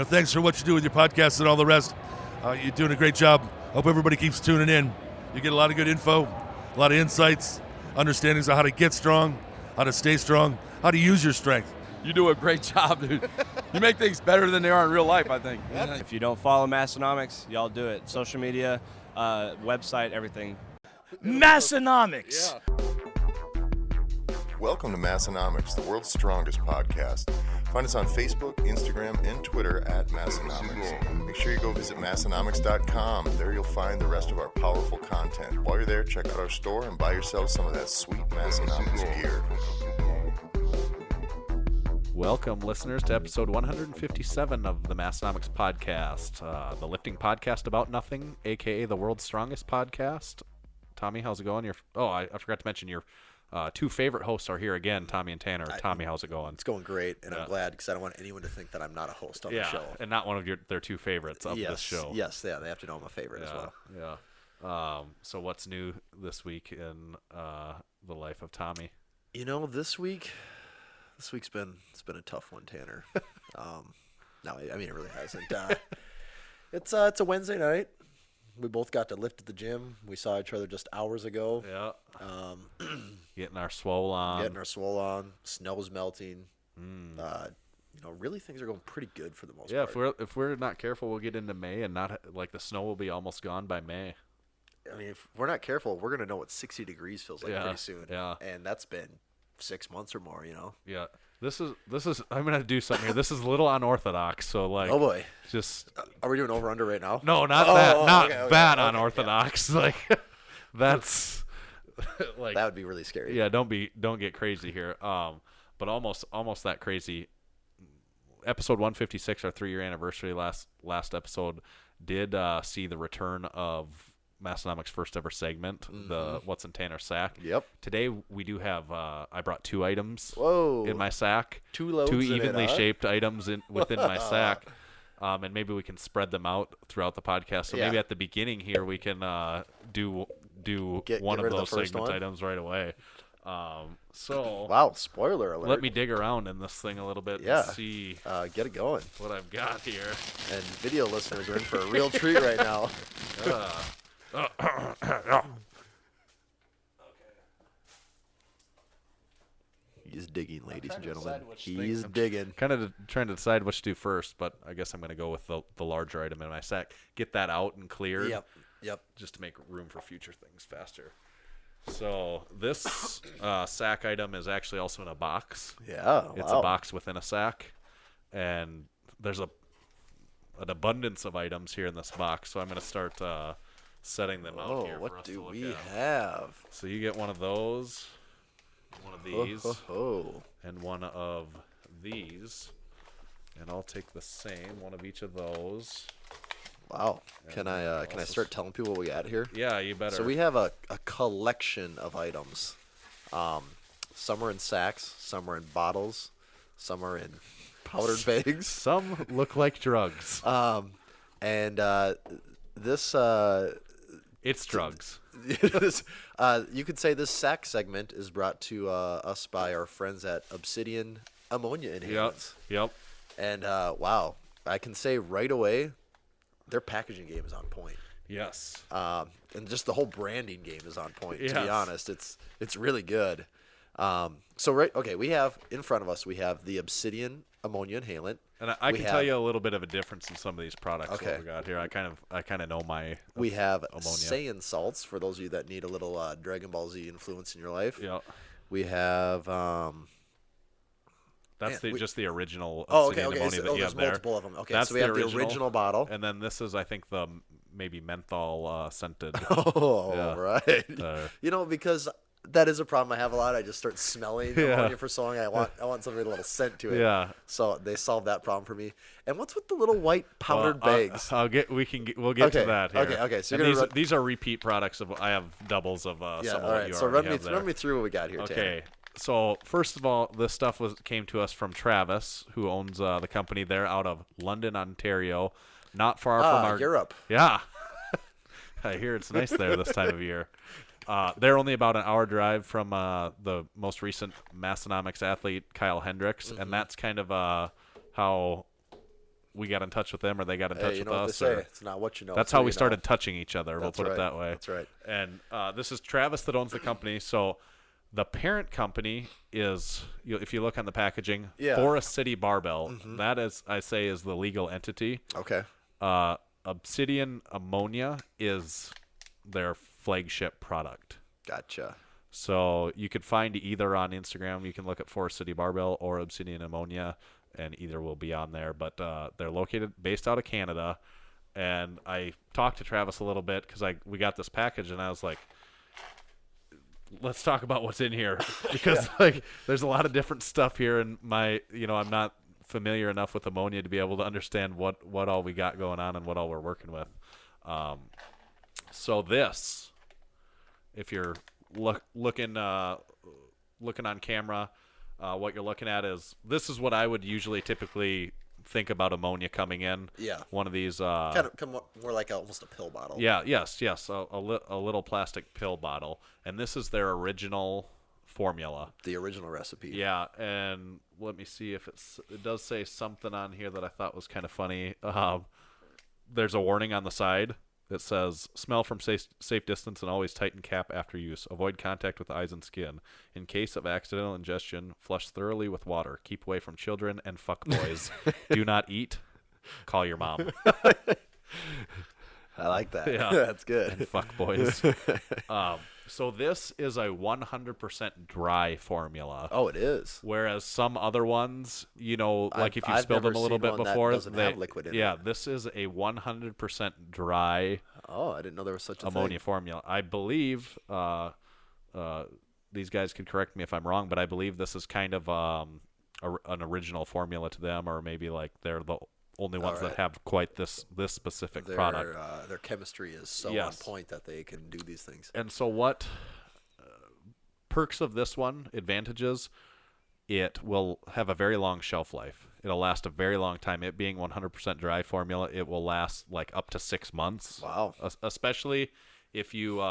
Thanks for what you do with your podcast and all the rest. You're doing a great job. Hope everybody keeps tuning in. You get a lot of good info, a lot of insights, understandings of how to get strong, how to stay strong, how to use your strength. You do a great job, dude. You make things better than they are in real life, I think. If you don't follow Massenomics, y'all do it. Social media, website, everything. Massenomics. Yeah. Welcome to Massenomics, the world's strongest podcast. Find us on Facebook, Instagram, and Twitter at Massenomics. Make sure you go visit Massenomics.com. There you'll find the rest of our powerful content. While you're there, check out our store and buy yourself some of that sweet Massenomics gear. Welcome, listeners, to episode 157 of the Massenomics Podcast, the lifting podcast about nothing, a.k.a. the world's strongest podcast. Tommy, how's it going? I forgot to mention your two favorite hosts are here again, Tommy and Tanner. Tommy, how's it going? It's going great, and I'm glad because I don't want anyone to think that I'm not a host on the show. And not one of their two favorites of this show. Yes, they have to know I'm a favorite as well. Yeah. So what's new this week in the life of Tommy? This week's been a tough one, Tanner. No, I mean it really hasn't. It's a Wednesday night. We both got to lift at the gym. We saw each other just hours ago. Yeah. Getting our swole on. Snow's melting. Really things are going pretty good for the most part. Yeah, if we're not careful, we'll get into May and not the snow will be almost gone by May. I mean, if we're not careful, we're gonna know what 60 degrees feels like pretty soon. Yeah. And that's been 6 months or more. Yeah. This is. I'm gonna do something here. This is a little unorthodox. So oh boy. Just. Are we doing over under right now? No, not that. Not that unorthodox. Yeah. That's. That would be really scary. Yeah. Don't get crazy here. But almost that crazy. Episode 156, our 3-year anniversary. Last episode did see the return of Massenomics' first ever segment, the What's in Tanner's Sack. Yep. Today we do have I brought 2 items in my sack. 2 loads 2 evenly shaped items within my sack. And maybe we can spread them out throughout the podcast. So maybe at the beginning here we can do one of those segment items right away. Wow, spoiler alert. Let me dig around in this thing a little bit and see get it going. What I've got here. And video listeners are in for a real treat right now. He's digging, ladies and gentlemen. He's digging. Kind of trying to decide what to do first, but I guess I'm going to go with the larger item in my sack. Get that out and cleared. Yep. Just to make room for future things faster. So this sack item is actually also in a box. Yeah, It's a box within a sack, and there's an abundance of items here in this box. So I'm going to start setting them out here. What do we have? So you get one of those, one of these, and one of these, and I'll take the same one of each of those. Wow. Can I start telling people what we got here? Yeah, you better. So we have a collection of items. Some are in sacks, some are in bottles, some are in powdered bags. Some look like drugs. And this it's drugs. You could say this sack segment is brought to us by our friends at Obsidian Ammonia Inhalants. Yep. And wow, I can say right away, their packaging game is on point. Yes. And just the whole branding game is on point. To be honest, it's really good. We have in front of us we have the Obsidian Ammonia Inhalant. And I can tell you a little bit of a difference in some of these products. Okay. What we got here. I kind of know my. We have ammonia. Saiyan salts for those of you that need a little Dragon Ball Z influence in your life. Yeah. We have. That's just the original Obsidian ammonia that you have there. Multiple of them. Okay, that's so we have the original bottle. And then this is, I think, the maybe menthol scented. Right. Because that is a problem I have a lot. I just start smelling ammonia for so long. I want something with a little scent to it. Yeah. So they solved that problem for me. And what's with the little white powdered bags? We'll get to that here. Okay. So these are repeat products of. I have doubles of some of what you already have there. Run me through what we got here. Okay. Tanner. So first of all, this stuff came to us from Travis, who owns the company there out of London, Ontario, not far from our Europe. Yeah, I hear it's nice there this time of year. They're only about an hour drive from the most recent Massenomics athlete, Kyle Hendricks, and that's kind of how we got in touch with them, or they got in touch with what us. they say. It's not what you know. That's how we started touching each other. That's we'll put right. it that way. That's right. And this is Travis that owns the company. So the parent company is, if you look on the packaging, Forest City Barbell. That is, I say, is the legal entity. Okay. Obsidian Ammonia is their flagship product. Gotcha. So you could find either on Instagram. You can look at Forest City Barbell or Obsidian Ammonia, and either will be on there. But they're based out of Canada. And I talked to Travis a little bit because we got this package, and I was like, let's talk about what's in here, because there's a lot of different stuff here, and I'm not familiar enough with ammonia to be able to understand what all we got going on and what all we're working with. So this, if you're looking on camera, what you're looking at this is what I would usually typically think about ammonia coming in. Yeah. One of these kind of more like almost a pill bottle. Yeah. Yes. A little plastic pill bottle, and this is their original formula. The original recipe. Yeah, and let me see if it does say something on here that I thought was kind of funny. There's a warning on the side that says, smell from safe distance and always tighten cap after use. Avoid contact with eyes and skin. In case of accidental ingestion, flush thoroughly with water. Keep away from children and fuckboys. Do not eat. Call your mom. I like that. Yeah. That's good. And fuckboys. So this is a 100% dry formula. Oh, it is. Whereas some other ones, like if you I've spilled them never a little seen bit one that before, doesn't have liquid in yeah, it. this is a 100% dry Oh, I didn't know there was such a ammonia thing. formula. I believe these guys could correct me if I'm wrong, but I believe this is kind of an original formula to them, or maybe like they're the only ones that have quite this specific product. Their chemistry is so on point that they can do these things. And so what perks of this one, advantages, it will have a very long shelf life. It'll last a very long time. It being 100% dry formula, it will last like up to 6 months. Wow. Especially if you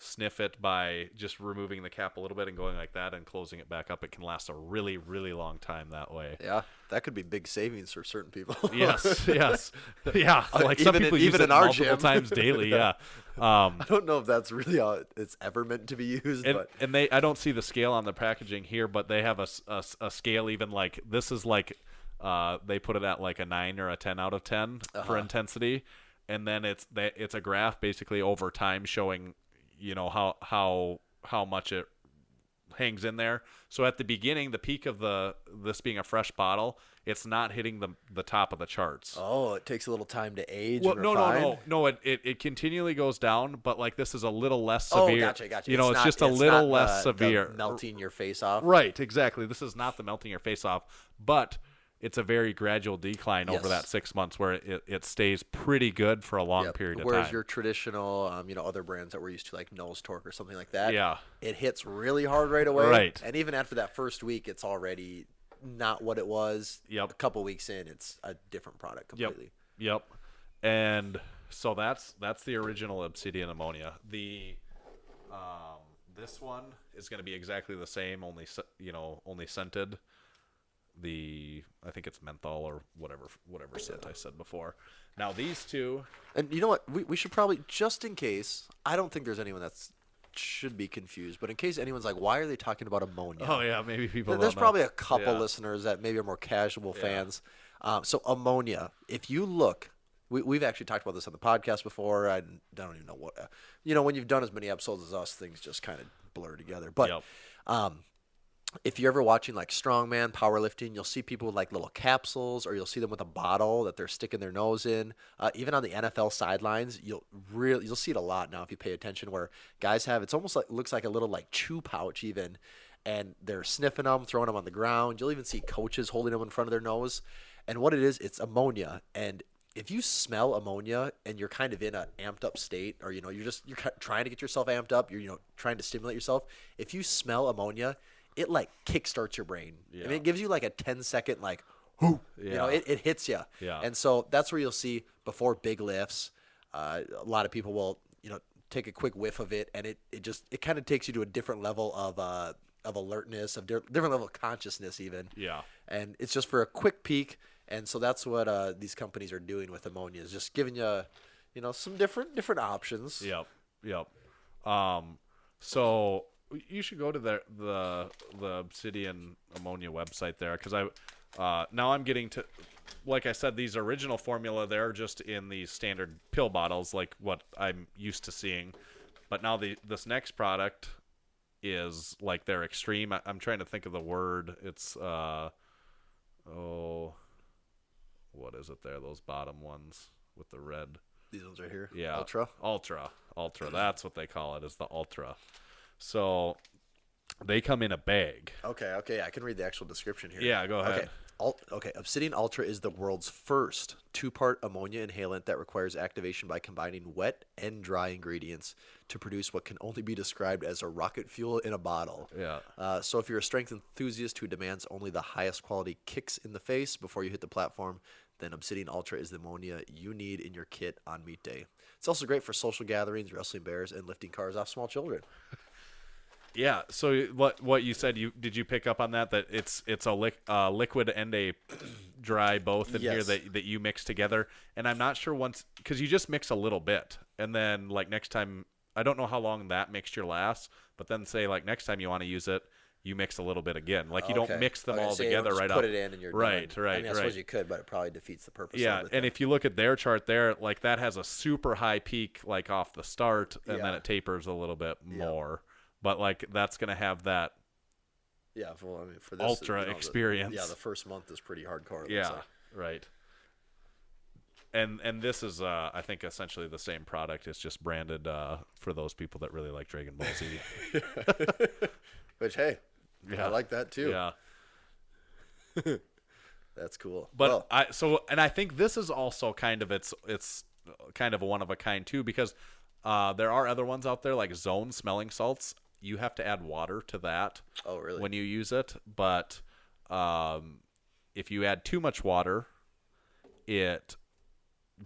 sniff it by just removing the cap a little bit and going like that and closing it back up. It can last a really, really long time that way. Yeah, that could be big savings for certain people. Yes. Yeah, like some Even people in- use even it in our multiple gym. times daily, yeah. I don't know if that's really how it's ever meant to be used. But And I don't see the scale on the packaging here, but they have a scale even like, this is like, they put it at like a 9 or a 10 out of 10 for intensity. And then it's a graph basically over time showing, how much it hangs in there. So at the beginning, the peak of this being a fresh bottle, it's not hitting the top of the charts. oh, it takes a little time to age. Well, and no. refine. It continually goes down, but like this is a little less Oh, severe. gotcha. It's not- just a it's little not less the severe. melting your face off. Right, exactly. This is not the melting your face off, but it's a very gradual decline over Yes. that 6 months where it stays pretty good for a long Yep. period of Whereas time. your traditional, other brands that we're used to, like Nose Torque or something like that, Yeah. it hits really hard right away. Right. And even after that first week, it's already not what it was. Yep. A couple weeks in, it's a different product completely. Yep. And so that's the original Obsidian Ammonia. The this one is going to be exactly the same, only scented. I think it's menthol or whatever scent I said before. Now these two, And you know what? We should probably, just in case, I don't think there's anyone that's should be confused, but in case anyone's like, why are they talking about ammonia? oh yeah, maybe people. There's don't know. probably a couple Yeah. listeners that maybe are more casual fans. So ammonia, if you look, we've actually talked about this on the podcast before. I don't even know what, when you've done as many episodes as us, things just kind of blur together. But Yep. if you're ever watching like strongman powerlifting, you'll see people with like little capsules, or you'll see them with a bottle that they're sticking their nose in. Even on the NFL sidelines, you'll see it a lot now if you pay attention, where guys have, it's almost like, looks like a little like chew pouch even, and they're sniffing them, throwing them on the ground. You'll even see coaches holding them in front of their nose. And what it is, it's ammonia. And if you smell ammonia and you're kind of in an amped up state, or you're trying to get yourself amped up, you're trying to stimulate yourself. If you smell ammonia, it like kickstarts your brain. Yeah. I mean, it gives you like a 10-second like, whoo, Yeah. it hits you. Yeah. And so that's where you'll see before big lifts, a lot of people will, take a quick whiff of it, and it kind of takes you to a different level of alertness, of different level of consciousness even. Yeah. And it's just for a quick peak, and so that's what these companies are doing with ammonia, is just giving you, some different options. Yep. So you should go to the Obsidian ammonia website there, because now I'm getting to, like I said, these original formula, they're just in these standard pill bottles, like what I'm used to seeing. But now this next product is like their extreme. I'm trying to think of the word. It's what is it there? Those bottom ones with the red. These ones right here. Yeah. Ultra. That's what they call it. Is the Ultra. So they come in a bag. Okay. I can read the actual description here. Yeah, go ahead. Okay. Obsidian Ultra is the world's first 2-part ammonia inhalant that requires activation by combining wet and dry ingredients to produce what can only be described as a rocket fuel in a bottle. Yeah. So if you're a strength enthusiast who demands only the highest quality kicks in the face before you hit the platform, then Obsidian Ultra is the ammonia you need in your kit on meet day. It's also great for social gatherings, wrestling bears, and lifting cars off small children. Yeah. So what you said, did you pick up on that it's a liquid and a dry both in Yes. here that you mix together? And I'm not sure because you just mix a little bit, and then like next time, I don't know how long that mixture lasts, but then say like next time you want to use it, you mix a little bit again. Like you don't mix them all So you together don't just right put off. it in and you're right. done. I mean, I suppose you could, but it probably defeats the purpose. Yeah, of it and if you look at their chart there, like that has a super high peak like off the start, and then Yeah. it tapers a little bit more. But like that's gonna have that for this Ultra experience. The first month is pretty hardcore. it looks Yeah, like. right. And this is I think essentially the same product. It's just branded for those people that really like Dragon Ball Z. Which, hey, Yeah. I like that too. Yeah. That's cool. But I think this is also kind of it's kind of a one of a kind too, because there are other ones out there like Zone smelling salts. You have to add water to that. Oh, really? When you use it, but if you add too much water, it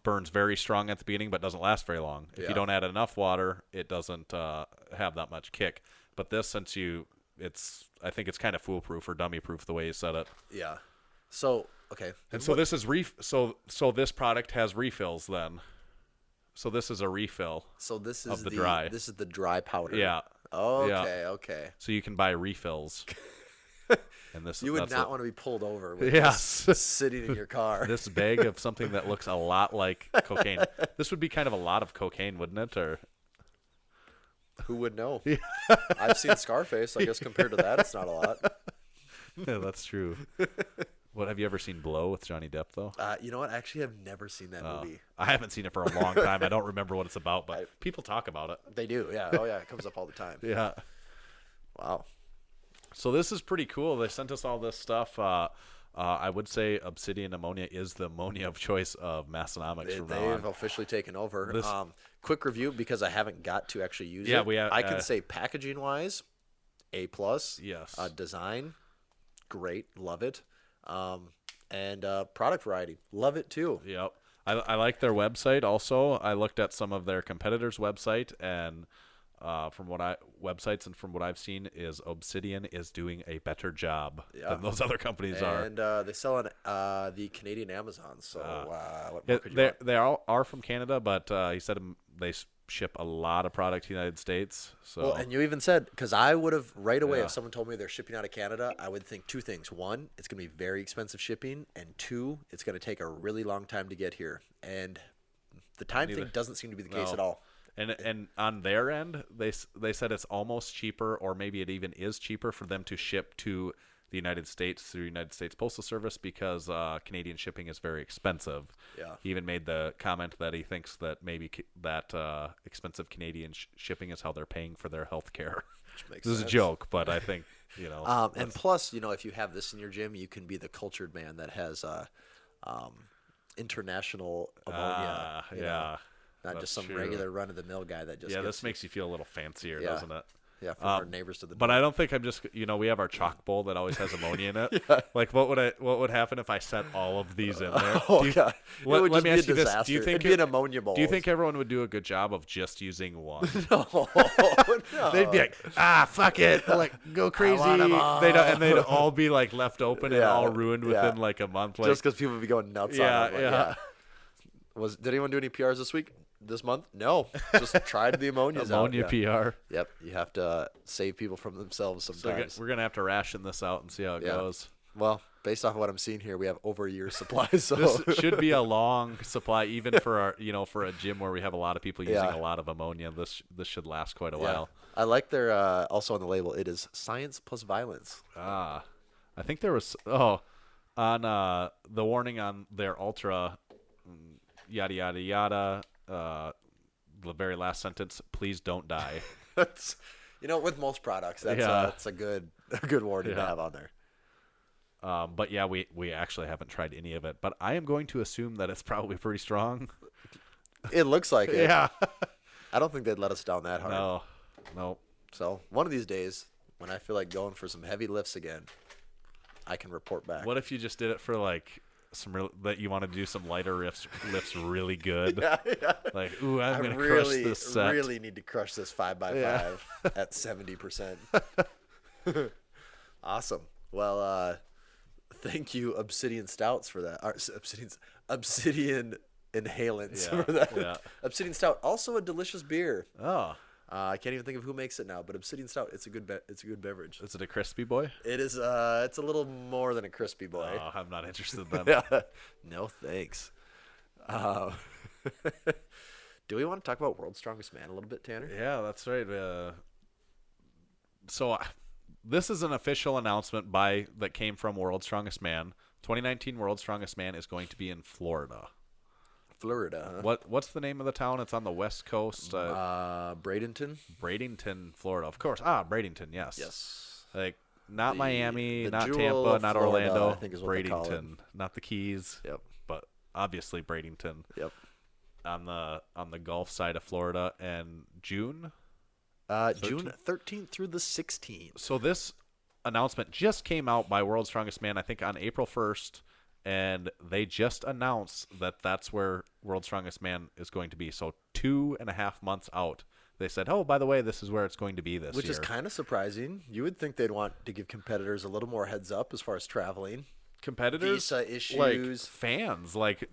burns very strong at the beginning, but doesn't last very long. If you don't add enough water, it doesn't have that much kick. But this, I think it's kind of foolproof or dummy-proof the way you said it. Yeah. So, okay. And so this is so this product has refills then. So this is a refill. So this is of the dry. This is the dry powder. Yeah. Okay. So you can buy refills. And this You would that's not what- want to be pulled over with Yes. this sitting in your car. this bag of something that looks a lot like cocaine. This would be kind of a lot of cocaine, wouldn't it? Or Who would know? I've seen Scarface. I guess compared to that, it's not a lot. yeah, that's true. What have you ever seen Blow with Johnny Depp though? You know what? I actually have never seen that movie. I haven't seen it for a long time. I don't remember what it's about, but people talk about it. They do, yeah. Oh, yeah. It comes up all the time. Yeah. Wow. So this is pretty cool. They sent us all this stuff. I would say Obsidian Ammonia is the ammonia of choice of Massenomics from now They've on. officially taken over. This- Quick review, because I haven't got to actually use Yeah, it. I can say packaging-wise, A+. Yes. Design, great. Love it. And product variety, love it too. Yep. I like their website also. I looked at some of their competitors' website, and from what I've seen is Obsidian is doing a better job than those other companies are. And they sell on the Canadian Amazon. So what more could you want? They are from Canada, but he said they ship a lot of product to the United States. So Well, and you even said, because I would have right away, if someone told me they're shipping out of Canada, I would think two things. One, it's going to be very expensive shipping. And two, it's going to take a really long time to get here. And the time thing doesn't seem to be the case at all. And on their end, they said it's almost cheaper, or maybe it even is cheaper for them to ship to the United States through United States Postal Service, because Canadian shipping is very expensive. Yeah. He even made the comment that he thinks that maybe that expensive Canadian shipping is how they're paying for their health care. Makes This is a sense. joke, but I think, And plus, if you have this in your gym, you can be the cultured man that has international ammonia. yeah. Not just That's some true. regular run-of-the-mill guy that just Yeah, gets this makes you feel a little fancier, Yeah. doesn't it? Yeah, from our neighbors to the But north. I don't think I'm just, we have our chalk bowl that always has ammonia in it. Yeah. Like, what would happen if I set all of these in there? Oh, God. It would let just me be a ask you this. disaster. Do you think It'd be an ammonia bowl. Do you think everyone would do a good job of just using one? No. They'd be like, fuck it, like go crazy. want 'em all. They'd all be like left open and Yeah, all ruined within yeah. like a month. Like, Just because people would be going nuts Yeah, on it. yeah. Did anyone do any PRs this month? No. Just tried the ammonias ammonia out. Yeah. PR. Yep. You have to save people from themselves So sometimes. we're gonna have to ration this out and see how it Yeah. goes. Well, based off of what I'm seeing here, we have over a year's supply. So This should be a long supply, even for our, for a gym where we have a lot of people using Yeah. a lot of ammonia. This should last quite a yeah. while. I like their also on the label. It is science plus violence. I think there was on the warning on their Ultra, yada yada yada. The very last sentence: please don't die. That's with most products, that's a good warning to Yeah. have on there. But yeah, we actually haven't tried any of it. But I am going to assume that it's probably pretty strong. It looks like it. Yeah. I don't think they'd let us down that hard. No. So one of these days, when I feel like going for some heavy lifts again, I can report back. What if you just did it for like that you want to do some lighter lifts really good? Yeah. Like, ooh, I'm I gonna crush really, this set. really need to crush this 5x5 Yeah. at 70%. Awesome. Well, thank you, Obsidian Stouts, for that. Obsidian Inhalants Yeah, for that. yeah. Obsidian Stout, also a delicious beer. Oh, I can't even think of who makes it now, but Obsidian Stout, it's a good beverage. is it a crispy boy? It is. It's a little more than a crispy boy. Oh, I'm not interested then. Yeah. No thanks. Do we want to talk about World's Strongest Man a little bit, Tanner? Yeah, that's right. So this is an official announcement that came from World's Strongest Man. 2019 World's Strongest Man is going to be in Florida. Florida. Huh? What's the name of the town? It's on the west coast. Bradenton. Bradenton, Florida. Of course. Bradenton. Yes. Yes. Like not Miami, the not jewel Tampa, of not Florida, Orlando. I think is what they call it. Bradenton, not the Keys. Yep. But obviously Bradenton. Yep. On the Gulf side of Florida, and June. June 13th through the 16th. So this announcement just came out by World's Strongest Man, I think, on April 1st, and they just announced that that's where World's Strongest Man is going to be. So 2.5 months out, they said, "Oh, by the way, this is where it's going to be this Which year." is kind of surprising. You would think they'd want to give competitors a little more heads up as far as traveling. Competitors, Visa issues. like fans, like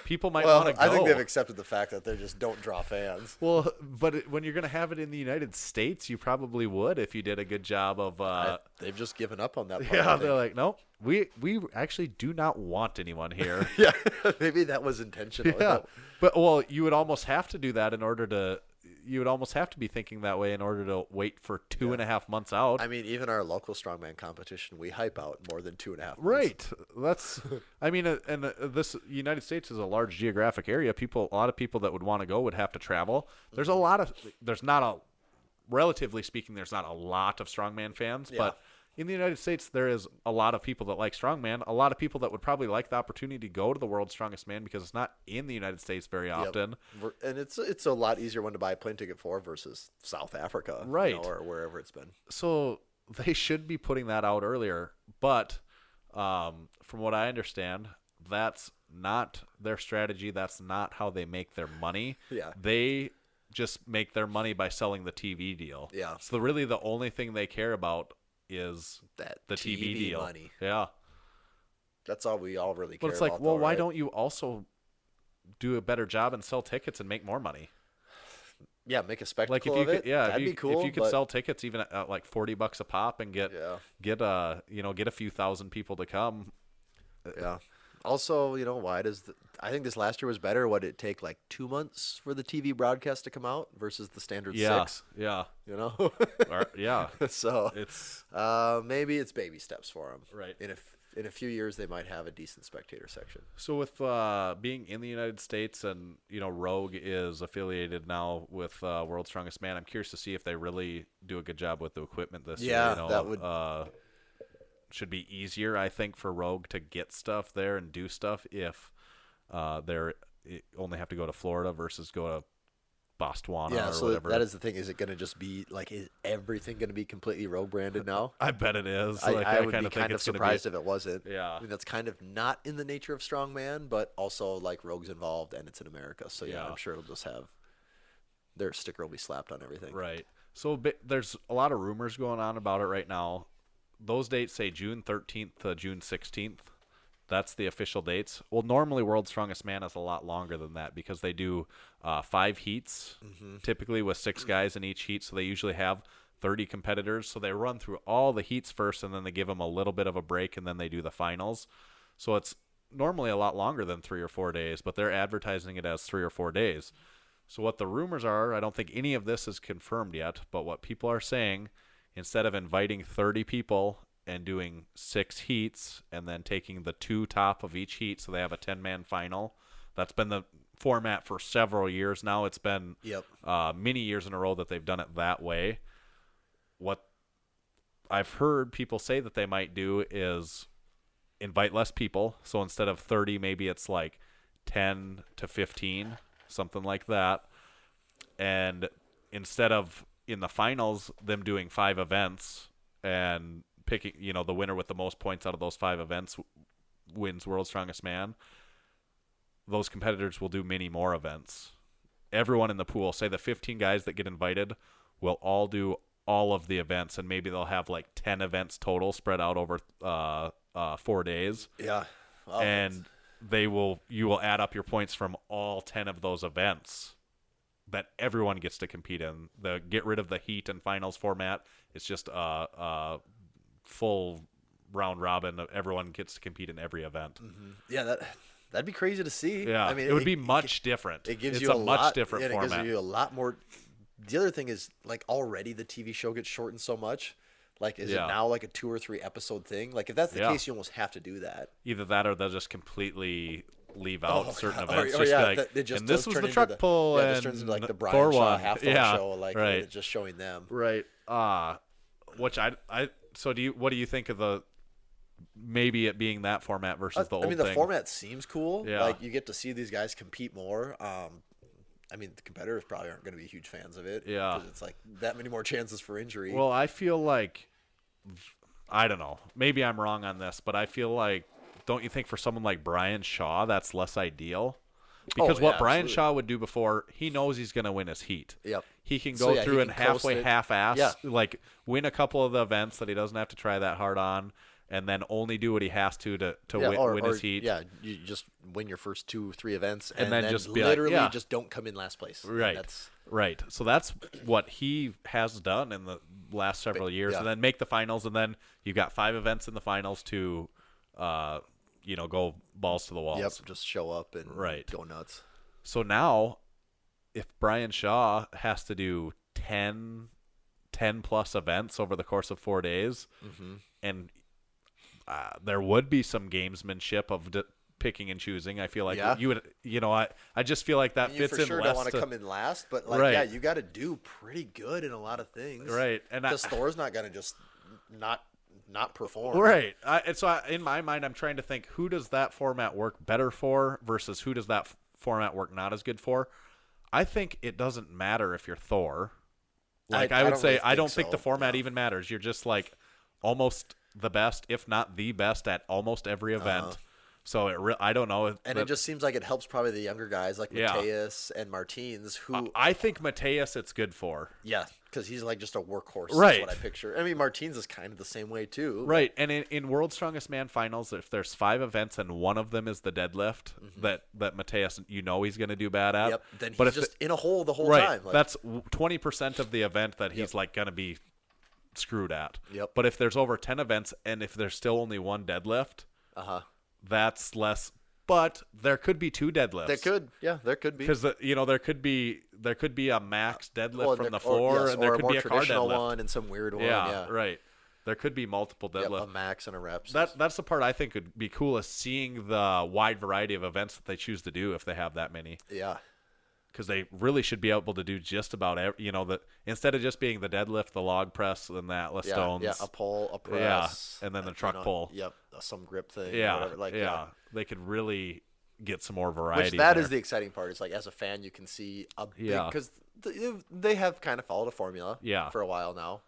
people might Well, want to go. I think they've accepted the fact that they just don't draw fans. Well, but when you're going to have it in the United States, you probably would if you did a good job of. They've just given up on that part. Yeah, I they're think. like, no, we actually do not want anyone here. Yeah, maybe that was intentional. Yeah, but you would almost have to do that in order to. You would almost have to be thinking that way in order to wait for 2.5 months out. I mean, even our local strongman competition, we hype out more than 2.5 months. Right. That's. I mean, and this United States is a large geographic area. A lot of people that would want to go would have to travel. There's relatively speaking, there's not a lot of strongman fans, but in the United States, there is a lot of people that like strongman. A lot of people that would probably like the opportunity to go to the World's Strongest Man because it's not in the United States very often. And it's a lot easier one to buy a plane ticket for versus South Africa, Right. or wherever it's been. So they should be putting that out earlier. But from what I understand, that's not their strategy. That's not how they make their money. Yeah. They just make their money by selling the TV deal. Yeah. So really the only thing they care about is That the TV deal. money. Yeah. That's all we all really care But it's like, about. well, though, why right? don't you also do a better job and sell tickets and make more money? Yeah, make a spectacle Like if you of could, it. yeah, that'd be cool. if you could but sell tickets even at like $40 a pop and get a few thousand people to come. yeah. Also, why I think this last year was better. What did it take like 2 months for the TV broadcast to come out versus the standard 6? Yeah. Or, Yeah. so It's maybe it's baby steps for them. Right. In a few years, they might have a decent spectator section. so with being in the United States and Rogue is affiliated now with World's Strongest Man. I'm curious to see if they really do a good job with the equipment this year. Yeah, that would should be easier, I think, for Rogue to get stuff there and do stuff if they only have to go to Florida versus go to Botswana Yeah, or so whatever. that is the thing. Is it going to just be like, is everything going to be completely Rogue branded now? I bet it is. I would kinda be kind of surprised if it wasn't. Yeah. I mean, that's kind of not in the nature of strongman, but also like Rogue's involved and it's in America. So yeah, Yeah. I'm sure it'll just have their sticker will be slapped on everything. Right. So there's a lot of rumors going on about it right now. Those dates say June 13th to June 16th. That's the official dates. Well, normally World's Strongest Man is a lot longer than that because they do 5 heats, typically with 6 guys in each heat. So they usually have 30 competitors. So they run through all the heats first, and then they give them a little bit of a break, and then they do the finals. So it's normally a lot longer than 3 or 4 days, but they're advertising it as 3 or 4 days. So what the rumors are, I don't think any of this is confirmed yet, but what people are saying, instead of inviting 30 people and doing 6 heats and then taking the 2 top of each heat, so they have a 10-man final. That's been the format for several years now. It's been many years in a row that they've done it that way. What I've heard people say that they might do is invite less people. So instead of 30, maybe it's like 10 to 15, something like that. And instead of in the finals, them doing 5 events and picking, the winner with the most points out of those 5 events wins World's Strongest Man, those competitors will do many more events. Everyone in the pool, say the 15 guys that get invited, will all do all of the events, and maybe they'll have like 10 events total spread out over 4 days. Yeah. Wow, and you will add up your points from all 10 of those events that everyone gets to compete in. Get rid of the heat and finals format. It's just a full round robin. Everyone gets to compete in every event. Mm-hmm. Yeah, that'd be crazy to see. Yeah, I mean, it would be much different. It gives it's you a much lot, different and format. It gives you a lot more. The other thing is, like, already the TV show gets shortened so much. Like, is it now like a 2 or 3 episode thing? Like, if that's the case, you almost have to do that. Either that, or they'll just completely leave out certain events. Or yeah, like, it just and this does was turn the into truck pull. Yeah, and it just turns into like the Brian Thor Shaw one. halftime show, like right. it's just showing them. Right. Which so what do you think of the maybe it being that format versus the old thing? The format seems cool. Yeah. Like, you get to see these guys compete more. I mean, the competitors probably aren't going to be huge fans of it. Yeah. Because it's like that many more chances for injury. Well, I feel like, I don't know, maybe I'm wrong on this, but I feel like, don't you think for someone like Brian Shaw, that's less ideal? Because what Brian Shaw would do before, he knows he's going to win his heat. Yep. He can go through and halfway half-ass, Yeah. Win a couple of the events that he doesn't have to try that hard on, and then only do what he has to win his heat. Yeah, you just win your first 2-3 events, And then just be literally like, just don't come in last place. Right. Right. So that's what he has done in the last several years, and then make the finals, and then you got 5 events in the finals to, go balls to the walls. Yep, just show up and go nuts. So now, if Brian Shaw has to do 10 plus events over the course of 4 days, and there would be some gamesmanship of picking and choosing. I feel like you would, I just feel like that fits in. You for sure less don't want to come in last, but you got to do pretty good in a lot of things, right? And because Thor's not going to just not perform, right? In my mind, I'm trying to think, who does that format work better for versus who does that format work not as good for. I think it doesn't matter if you're Thor. Like, I would say, I don't think the format even matters. You're just like almost the best, if not the best, at almost every event. So I don't know. And it just seems like it helps probably the younger guys like Mateus and Martins, who I think Mateus it's good for. Yeah, because he's like just a workhorse. Right. Is what I picture. I mean, Martins is kind of the same way too. Right. And in World's Strongest Man finals, if there's 5 events and one of them is the deadlift, that Mateus, he's going to do bad at. Yep. Then he's just in a hole the whole time. Like, that's 20% of the event that he's like going to be screwed at. Yep. But if there's over 10 events and if there's still only one deadlift, that's less. But there could be 2 deadlifts. There could be. Because there could be a max deadlift from the floor, and there could be a car deadlift one and some weird one. Yeah, right. There could be multiple deadlifts. A max and a reps. That's the part I think would be cool, is seeing the wide variety of events that they choose to do if they have that many. Yeah. Because they really should be able to do just about instead of just being the deadlift, the log press, and the Atlas stones. Yeah, a pull, a press. And then the truck pull. Yep, some grip thing. Yeah, or whatever. They could really get some more variety. Which that is the exciting part. It's like, as a fan, you can see a big, because they have kind of followed a formula for a while now.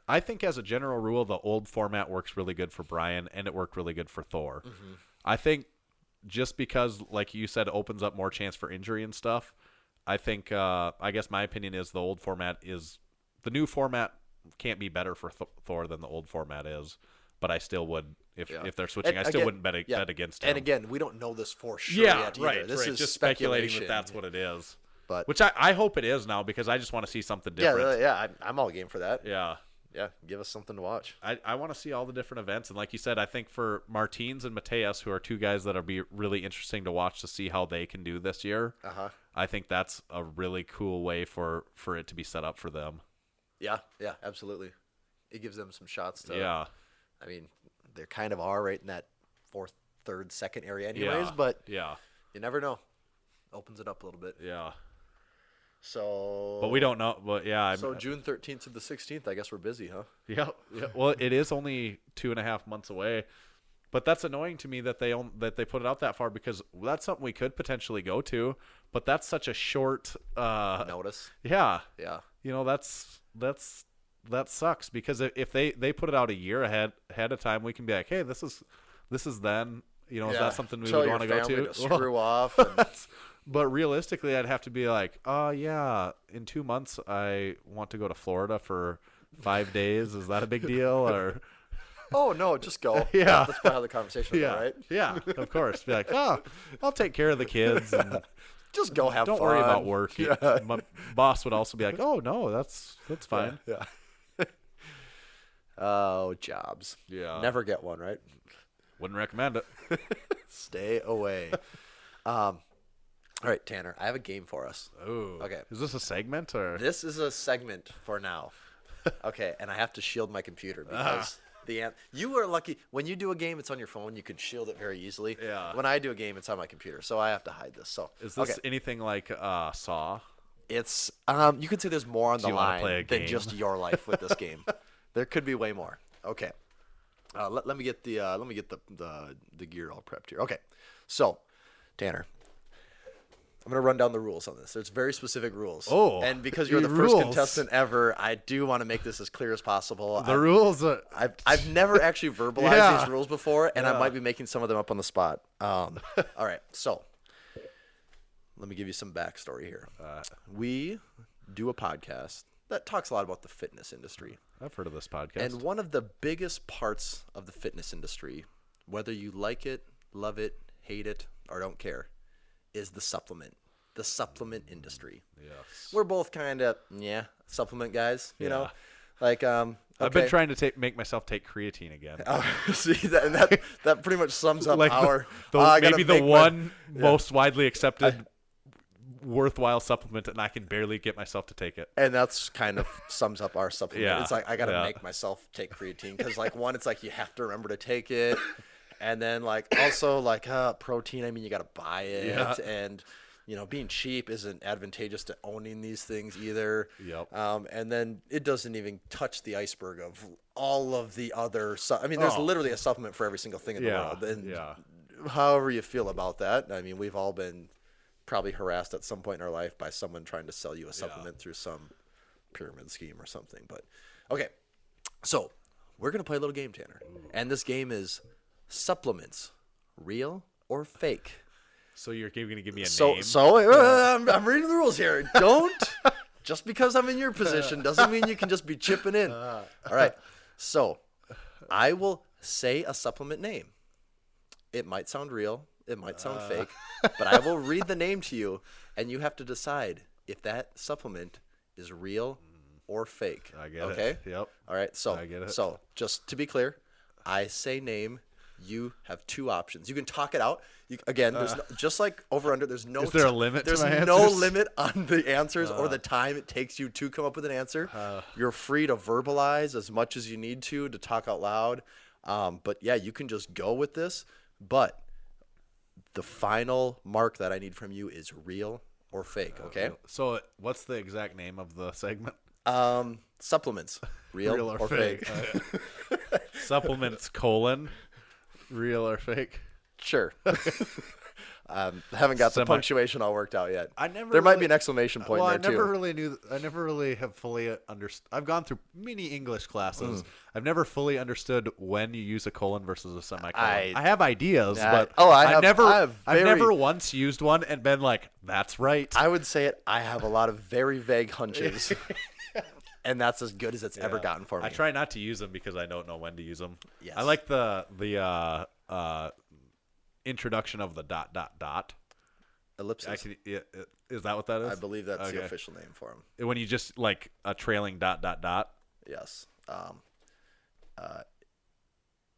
I think as a general rule, the old format works really good for Brian, and it worked really good for Thor. Mm-hmm. I think just because, like you said, it opens up more chance for injury and stuff, I think, I guess my opinion is the old format is – the new format can't be better for Thor than the old format is, but I still would – if they're switching, I still wouldn't bet against him. And again, we don't know this for sure yet either. Right. This is just speculating that that's what it is. But which I hope it is now, because I just want to see something different. Yeah, I'm all game for that. Yeah. Yeah, give us something to watch. I want to see all the different events. And like you said, I think for Martins and Mateus, who are two guys that will be really interesting to watch to see how they can do this year, I think that's a really cool way for it to be set up for them. Yeah, absolutely. It gives them some shots to. Yeah. I mean, they kind of are right in that fourth, third, second area anyways, but you never know. Opens it up a little bit. Yeah. So. But we don't know. But yeah. So June 13th to the 16th, I guess we're busy, huh? Yeah. Well, it is only 2.5 months away, but that's annoying to me that they put it out that far, because that's something we could potentially go to, but that's such a short notice. Yeah. Yeah. That sucks, because if they put it out a year ahead of time, we can be like, hey, this is then. Is that something we would want to go to? Screw off. And... But realistically, I'd have to be like, in 2 months, I want to go to Florida for 5 days. Is that a big deal? Or oh, no, just go. Yeah. That's probably how the conversation will go, right? Yeah, of course. Be like, I'll take care of the kids. And just go have fun. Don't worry about work. Yeah. My boss would also be like, oh, no, that's fine. Yeah. Oh, jobs. Yeah. Never get one, right? Wouldn't recommend it. Stay away. All right, Tanner, I have a game for us. Oh. Okay. Is this a segment or? This is a segment for now. Okay, and I have to shield my computer because you are lucky. When you do a game, it's on your phone. You can shield it very easily. Yeah. When I do a game, it's on my computer, so I have to hide this. So is this anything like Saw? It's you could say there's more on the line than just your life with this game. There could be way more. Okay. Let me get the gear all prepped here. Okay, so Tanner, I'm gonna run down the rules on this. There's very specific rules. Oh, and because you're the first contestant ever, I do want to make this as clear as possible. The rules. I've never actually verbalized these rules before, and I might be making some of them up on the spot. All right, so let me give you some backstory here. We do a podcast that talks a lot about the fitness industry. I've heard of this podcast. And one of the biggest parts of the fitness industry, whether you like it, love it, hate it, or don't care, is the supplement industry. Yes. We're both kind of, supplement guys, you know? Like, okay. I've been trying to make myself take creatine again. See, that pretty much sums up like our... maybe the one most widely accepted worthwhile supplement, and I can barely get myself to take it. And that's kind of sums up our supplement. Yeah. It's like I gotta make myself take creatine because, like, one, it's like you have to remember to take it, and then like also like protein. I mean, you gotta buy it, and being cheap isn't advantageous to owning these things either. Yep. And then it doesn't even touch the iceberg of all of the other. There's literally a supplement for every single thing in the world. And however you feel about that, I mean, we've all been probably harassed at some point in our life by someone trying to sell you a supplement through some pyramid scheme or something. But okay, so we're gonna play a little game, Tanner, and this game is supplements, real or fake. So you're going to give me a name? I'm reading the rules here. Don't just because I'm in your position doesn't mean you can just be chipping in. All right, so I will say a supplement name. It might sound real. It might sound fake, but I will read the name to you, and you have to decide if that supplement is real or fake. I get it. Okay? Yep. All right, so I get it. So just to be clear, I say name. You have two options. You can talk it out. There's just like over under. There's no. Is there a limit? There's to my no answers? limit on the answers or the time it takes you to come up with an answer. You're free to verbalize as much as you need to talk out loud. But yeah, you can just go with this. But the final mark that I need from you is real or fake. Okay. So what's the exact name of the segment? Supplements. Real or fake. Supplements : real or fake? Sure. I haven't got the punctuation all worked out yet. There might be an exclamation point there too. I never really have fully understood. I've gone through many English classes. I've never fully understood when you use a colon versus a semicolon. I have ideas, but I've never once used one and been like, "That's right." I would say it. I have a lot of very vague hunches. And that's as good as it's ever gotten for me. I try not to use them because I don't know when to use them. Yes. I like the introduction of the ... Ellipsis. Is that what that is? I believe that's the official name for them. When you just like a trailing ... Yes.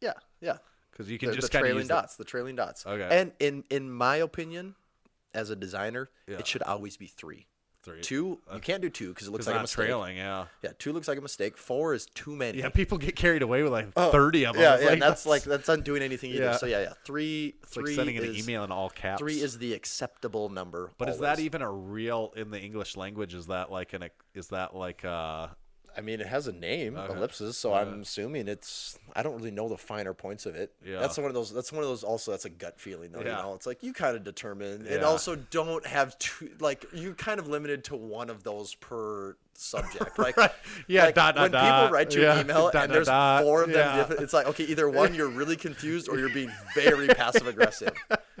Yeah. Because you can the just kind of use the trailing dots. Okay. And in my opinion, as a designer, it should always be 3. 2, you can't do 2 because it looks like a mistake. Trailing, yeah. Yeah, 2 looks like a mistake. 4 is too many. Yeah, people get carried away with like 30 of them. Yeah, and that's not doing anything either. Yeah. So yeah. 3. It's like sending an email in all caps. 3 is the acceptable number. But always. Is that even a real in the English language? Is that like I mean, it has a name, ellipsis, so I'm assuming it's. I don't really know the finer points of it. Yeah. That's one of those. Also, that's a gut feeling, though. Yeah. You know, it's like you kind of determine, and also don't have two. Like you're kind of limited to one of those per subject. Like, yeah, like when people write you an email and there's 4 of them, different, it's like okay, either one you're really confused or you're being very passive aggressive.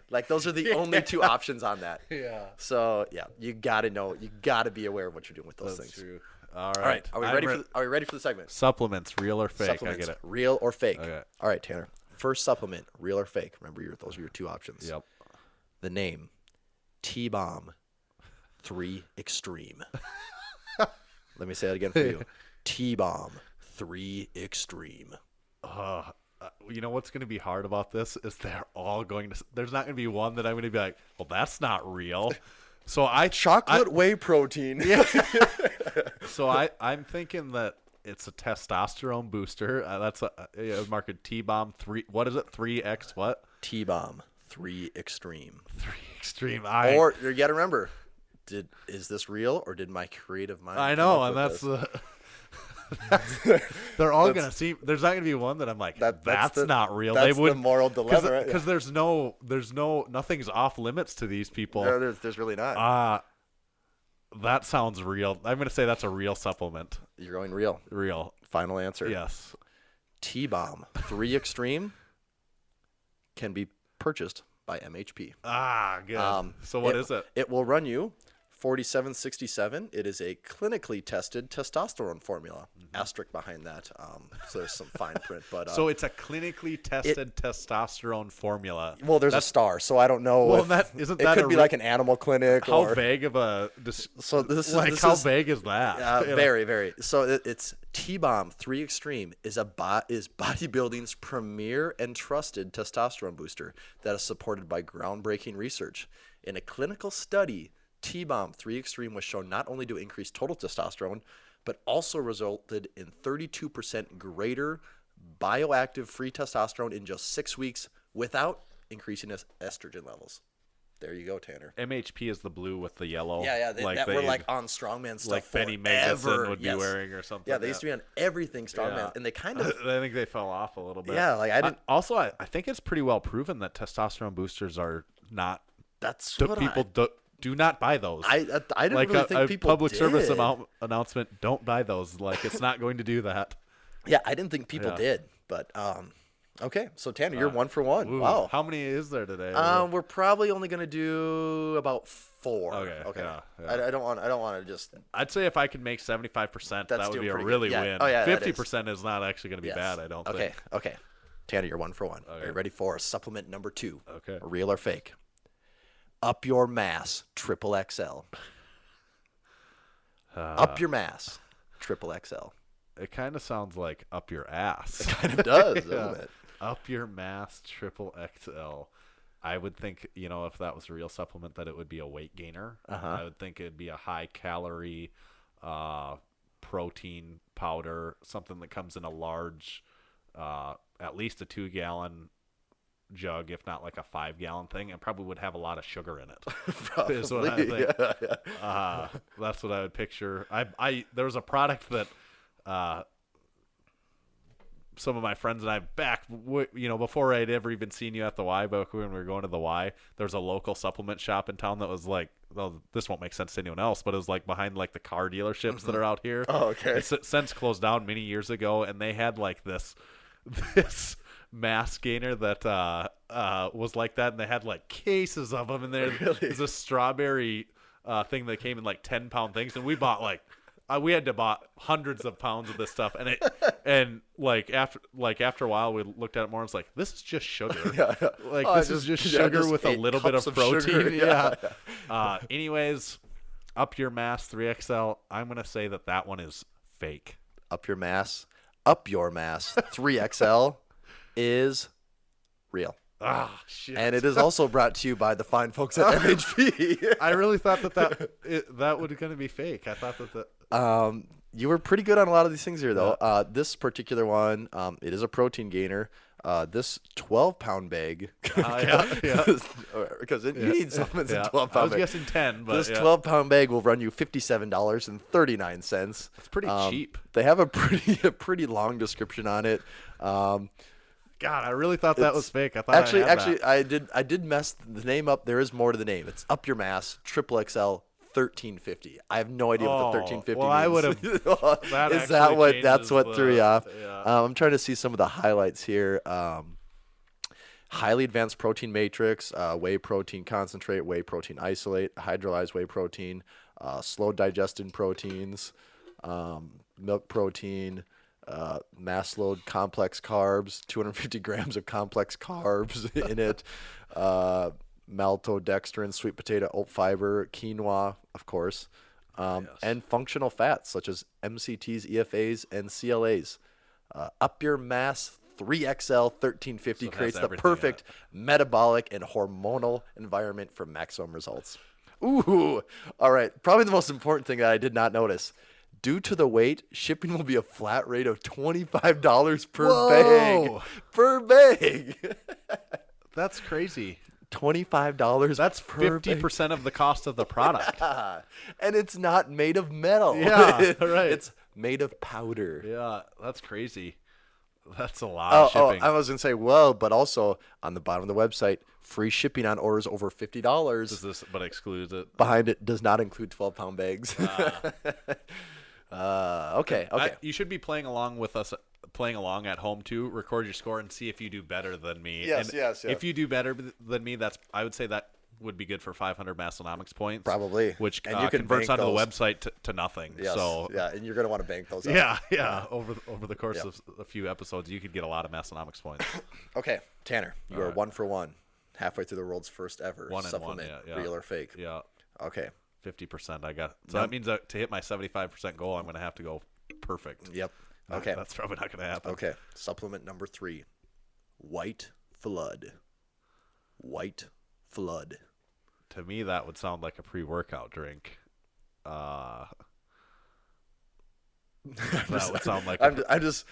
Like those are the only 2 options on that. Yeah. So yeah, you got to know. You got to be aware of what you're doing with those things. True. All right. All right. Are we ready for the segment? Supplements, real or fake? Supplements, I get it. real or fake. Okay. All right, Tanner. First supplement, real or fake. Remember, those are your 2 options. Yep. The name, T-Bomb 3 Extreme. Let me say that again for you. T-Bomb 3 Extreme. You know what's going to be hard about this is they're all going to. There's not going to be one that I'm going to be like, well, that's not real. So chocolate whey protein. Yeah. So I'm thinking that it's a testosterone booster. That's market T-Bomb 3. What is it? 3X what? T-Bomb 3 Extreme. 3 Extreme. Or you got to remember, is this real or did my creative mind? I know, and that's the. They're all gonna see. There's not gonna be one that I'm like, that's not real. That's the moral dilemma, right? Because there's nothing's off limits to these people. No, there's really not. That sounds real. I'm gonna say that's a real supplement. You're going real. Real. Final answer. Yes. T-Bomb 3 Extreme can be purchased by MHP. Good. So what is it? It will run you $47.67. It is a clinically tested testosterone formula. Asterisk behind that. So there's some fine print, but so it's a clinically tested testosterone formula. Well, there's a star, so I don't know. Well, it could be like an animal clinic. How vague of a? So this like is how vague is that? Very, very. So it's T-Bomb 3 Extreme is bodybuilding's premier and trusted testosterone booster that is supported by groundbreaking research. In a clinical study, T-Bomb 3 Extreme was shown not only to increase total testosterone, but also resulted in 32% greater bioactive free testosterone in just 6 weeks without increasing estrogen levels. There you go, Tanner. MHP is the blue with the yellow. Yeah, that were like on strongman stuff. Like Benny Magnuson would be wearing or something. Yeah, they used to be on everything strongman, and they kind of. I think they fell off a little bit. Yeah, like I didn't. Also, I think it's pretty well proven that testosterone boosters are not. That's what people do not buy those. I didn't like really think people public did. service announcement. Don't buy those. Like it's not going to do that. Yeah, I didn't think people did, but okay. So Tanner, you're 1 for 1. Ooh, wow. How many is there today? We're probably only gonna do about 4. Okay. Yeah. I don't want to just. I'd say if I could make 75%, that would be a really win. Oh yeah, 50% is not actually going to be bad. I don't think. Okay. Tanner, you're 1 for 1. Okay. Are you ready for supplement number 2? Okay. Real or fake? Up your mass, triple XL. Up your mass, triple XL. It kind of sounds like up your ass. It kind of does, doesn't it? Up your mass, triple XL. I would think, if that was a real supplement, that it would be a weight gainer. I would think it'd be a high calorie protein powder, something that comes in a large, at least a 2-gallon jug, if not like a 5-gallon thing, and probably would have a lot of sugar in it. Probably, is what I think. Yeah. That's what I would picture. There was a product that some of my friends and I before I'd ever even seen you at the Y, but when we were going to the Y, there was a local supplement shop in town that was like, well, this won't make sense to anyone else, but it was like behind like the car dealerships that are out here. Oh, okay. It's since closed down many years ago, and they had like this mass gainer that was like that, and they had like cases of them, and there's a strawberry thing that came in like 10-pound things, and we bought we had to buy hundreds of pounds of this stuff, and after a while we looked at it more and it's like, this is just sugar. This is just sugar with a little bit of protein. Anyways, Up Your Mass 3XL, I'm gonna say that one is fake. Up Your Mass 3XL is real. Ah, shit. And it is also brought to you by the fine folks at MHP. I really thought that was going to be fake. I thought that you were pretty good on a lot of these things here, though. This particular one, it is a protein gainer. This 12-pound bag. Because you need supplements in 12-pound bag. I was guessing 10, but this 12-pound bag will run you $57.39. It's pretty cheap. They have a pretty long description on it. God, I really thought that was fake. I thought I did mess the name up. There is more to the name. It's Up Your Mass XXL 1350. I have no idea what the 1350 means. I would have. That's what threw you off? Yeah. I'm trying to see some of the highlights here. Highly advanced protein matrix, whey protein concentrate, whey protein isolate, hydrolyzed whey protein, slow digested proteins, milk protein. Mass load complex carbs, 250 grams of complex carbs in it, maltodextrin, sweet potato, oat fiber, quinoa, of course, and functional fats such as MCTs, EFAs, and CLAs. Up Your Mass 3XL 1350 creates the perfect metabolic and hormonal environment for maximum results. Ooh, all right. Probably the most important thing that I did not notice. Due to the weight, shipping will be a flat rate of $25 per bag. Per bag. That's crazy. $25 That's per 50% of the cost of the product. And it's not made of metal. Yeah, right. It's made of powder. Yeah, that's crazy. That's a lot of shipping. I was going to say, whoa, but also on the bottom of the website, free shipping on orders over $50. But excludes it. Behind it does not include 12-pound bags. Okay. You should be playing along with us, playing along at home too. Record your score and see if you do better than me. Yes. If you do better than me, I would say that would be good for 500 Massenomics points. Probably. Which and you can converts onto those. the website to nothing. Yes. So and you're going to want to bank those up. Yeah. Over the course of a few episodes, you could get a lot of Massenomics points. Okay, Tanner, you are 1 for 1, halfway through the world's first ever supplement, real or fake. Yeah. Okay. 50% I got. So that means that to hit my 75% goal, I'm going to have to go perfect. Yep. Okay. That's probably not going to happen. Okay. Supplement number 3, White Flood. White Flood. To me, that would sound like a pre-workout drink. That would sound like. I'm just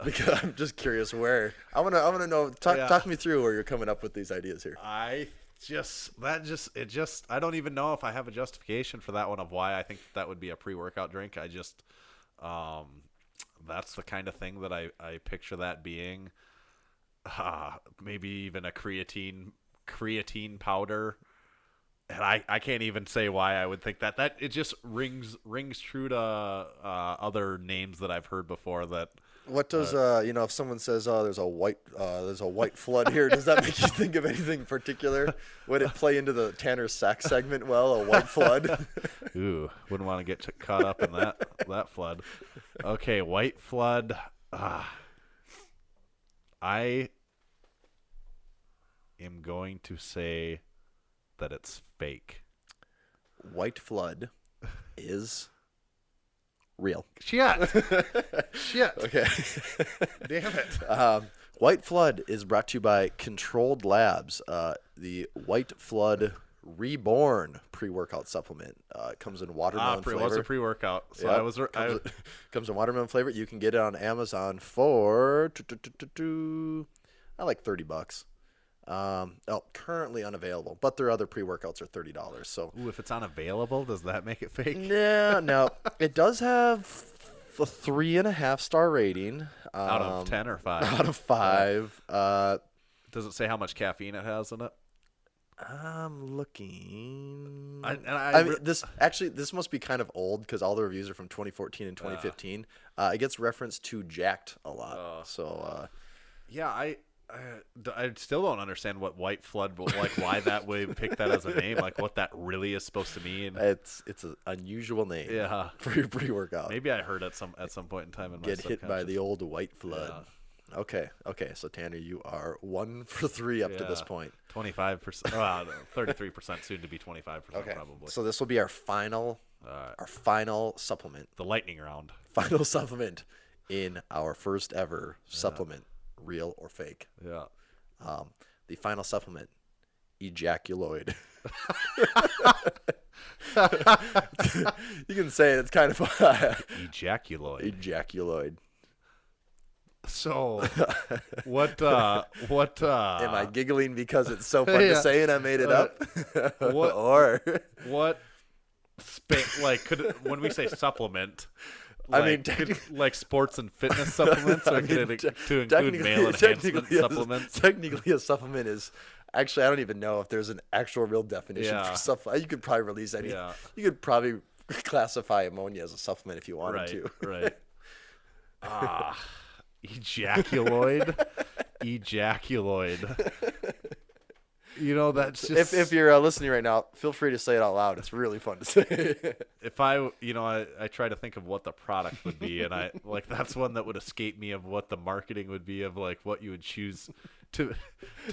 because I'm just curious where. I wanna know. Talk me through where you're coming up with these ideas here. I don't even know if I have a justification for that one of why I think that would be a pre-workout drink. I just, that's the kind of thing that I picture that being. Maybe even a creatine powder. And I can't even say why I would think that. That it just rings true to other names that I've heard before. That what does if someone says there's a white flood here, does that make you think of anything particular? Would it play into the Tanner Sack segment? Well, a white flood. Ooh, wouldn't want to get caught up in that flood. Okay, white flood. I am going to say that it's fake. White Flood is real. Shit. Okay. Damn it. White Flood is brought to you by Controlled Labs. The White Flood Reborn pre-workout supplement. It comes in watermelon flavor. It was a pre-workout. So yep. Comes in watermelon flavor. You can get it on Amazon for like $30. Currently unavailable, but their other pre-workouts are $30. So, if it's unavailable, does that make it fake? No. It does have The 3.5-star rating. Out of 10 or 5? Out of 5. Does it say how much caffeine it has in it? I'm looking. This must be kind of old because all the reviews are from 2014 and 2015. It gets referenced to Jacked a lot. Yeah, I still don't understand what White Flood, like why that would pick that as a name, like what that really is supposed to mean. It's an unusual name. Yeah. For your pre-workout. Maybe I heard at some point in time in my Get hit by the old White Flood. Yeah. Okay. So Tanner, you are 1 for 3 up to this point. 25%, 33%, soon to be 25%. Okay. Probably. So this will be our final supplement. The lightning round. Final supplement in our first ever supplement, real or fake. Yeah. The final supplement, ejaculoid. You can say it. It's kind of Ejaculoid. Ejaculoid. So, what? Am I giggling because it's so fun to say and I made it up? What? When we say supplement, like sports and fitness supplements, or could it to include male enhancement supplements? Technically, a supplement is. Actually, I don't even know if there's an actual real definition for stuff. You could probably release any. Yeah. You could probably classify ammonia as a supplement if you wanted to. Right. Ejaculoid. You know, that's just... If you're listening right now, feel free to say it out loud. It's really fun to say. If I try to think of what the product would be, and that's one that would escape me of what the marketing would be of like what you would choose to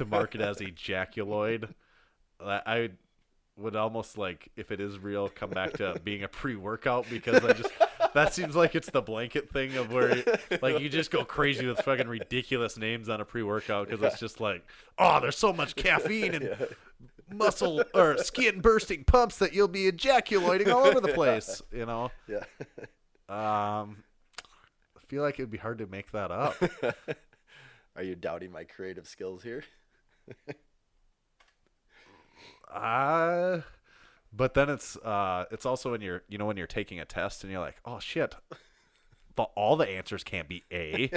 market as ejaculoid. I would almost like, if it is real, come back to being a pre-workout, because that seems like it's the blanket thing of where like you just go crazy with fucking ridiculous names on a pre-workout because it's just like, oh, there's so much caffeine and muscle or skin bursting pumps that you'll be ejaculating all over the place, you know? Yeah. I feel like it'd be hard to make that up. Are you doubting my creative skills here? But then it's also when you're taking a test and you're like, oh shit, but all the answers can't be A,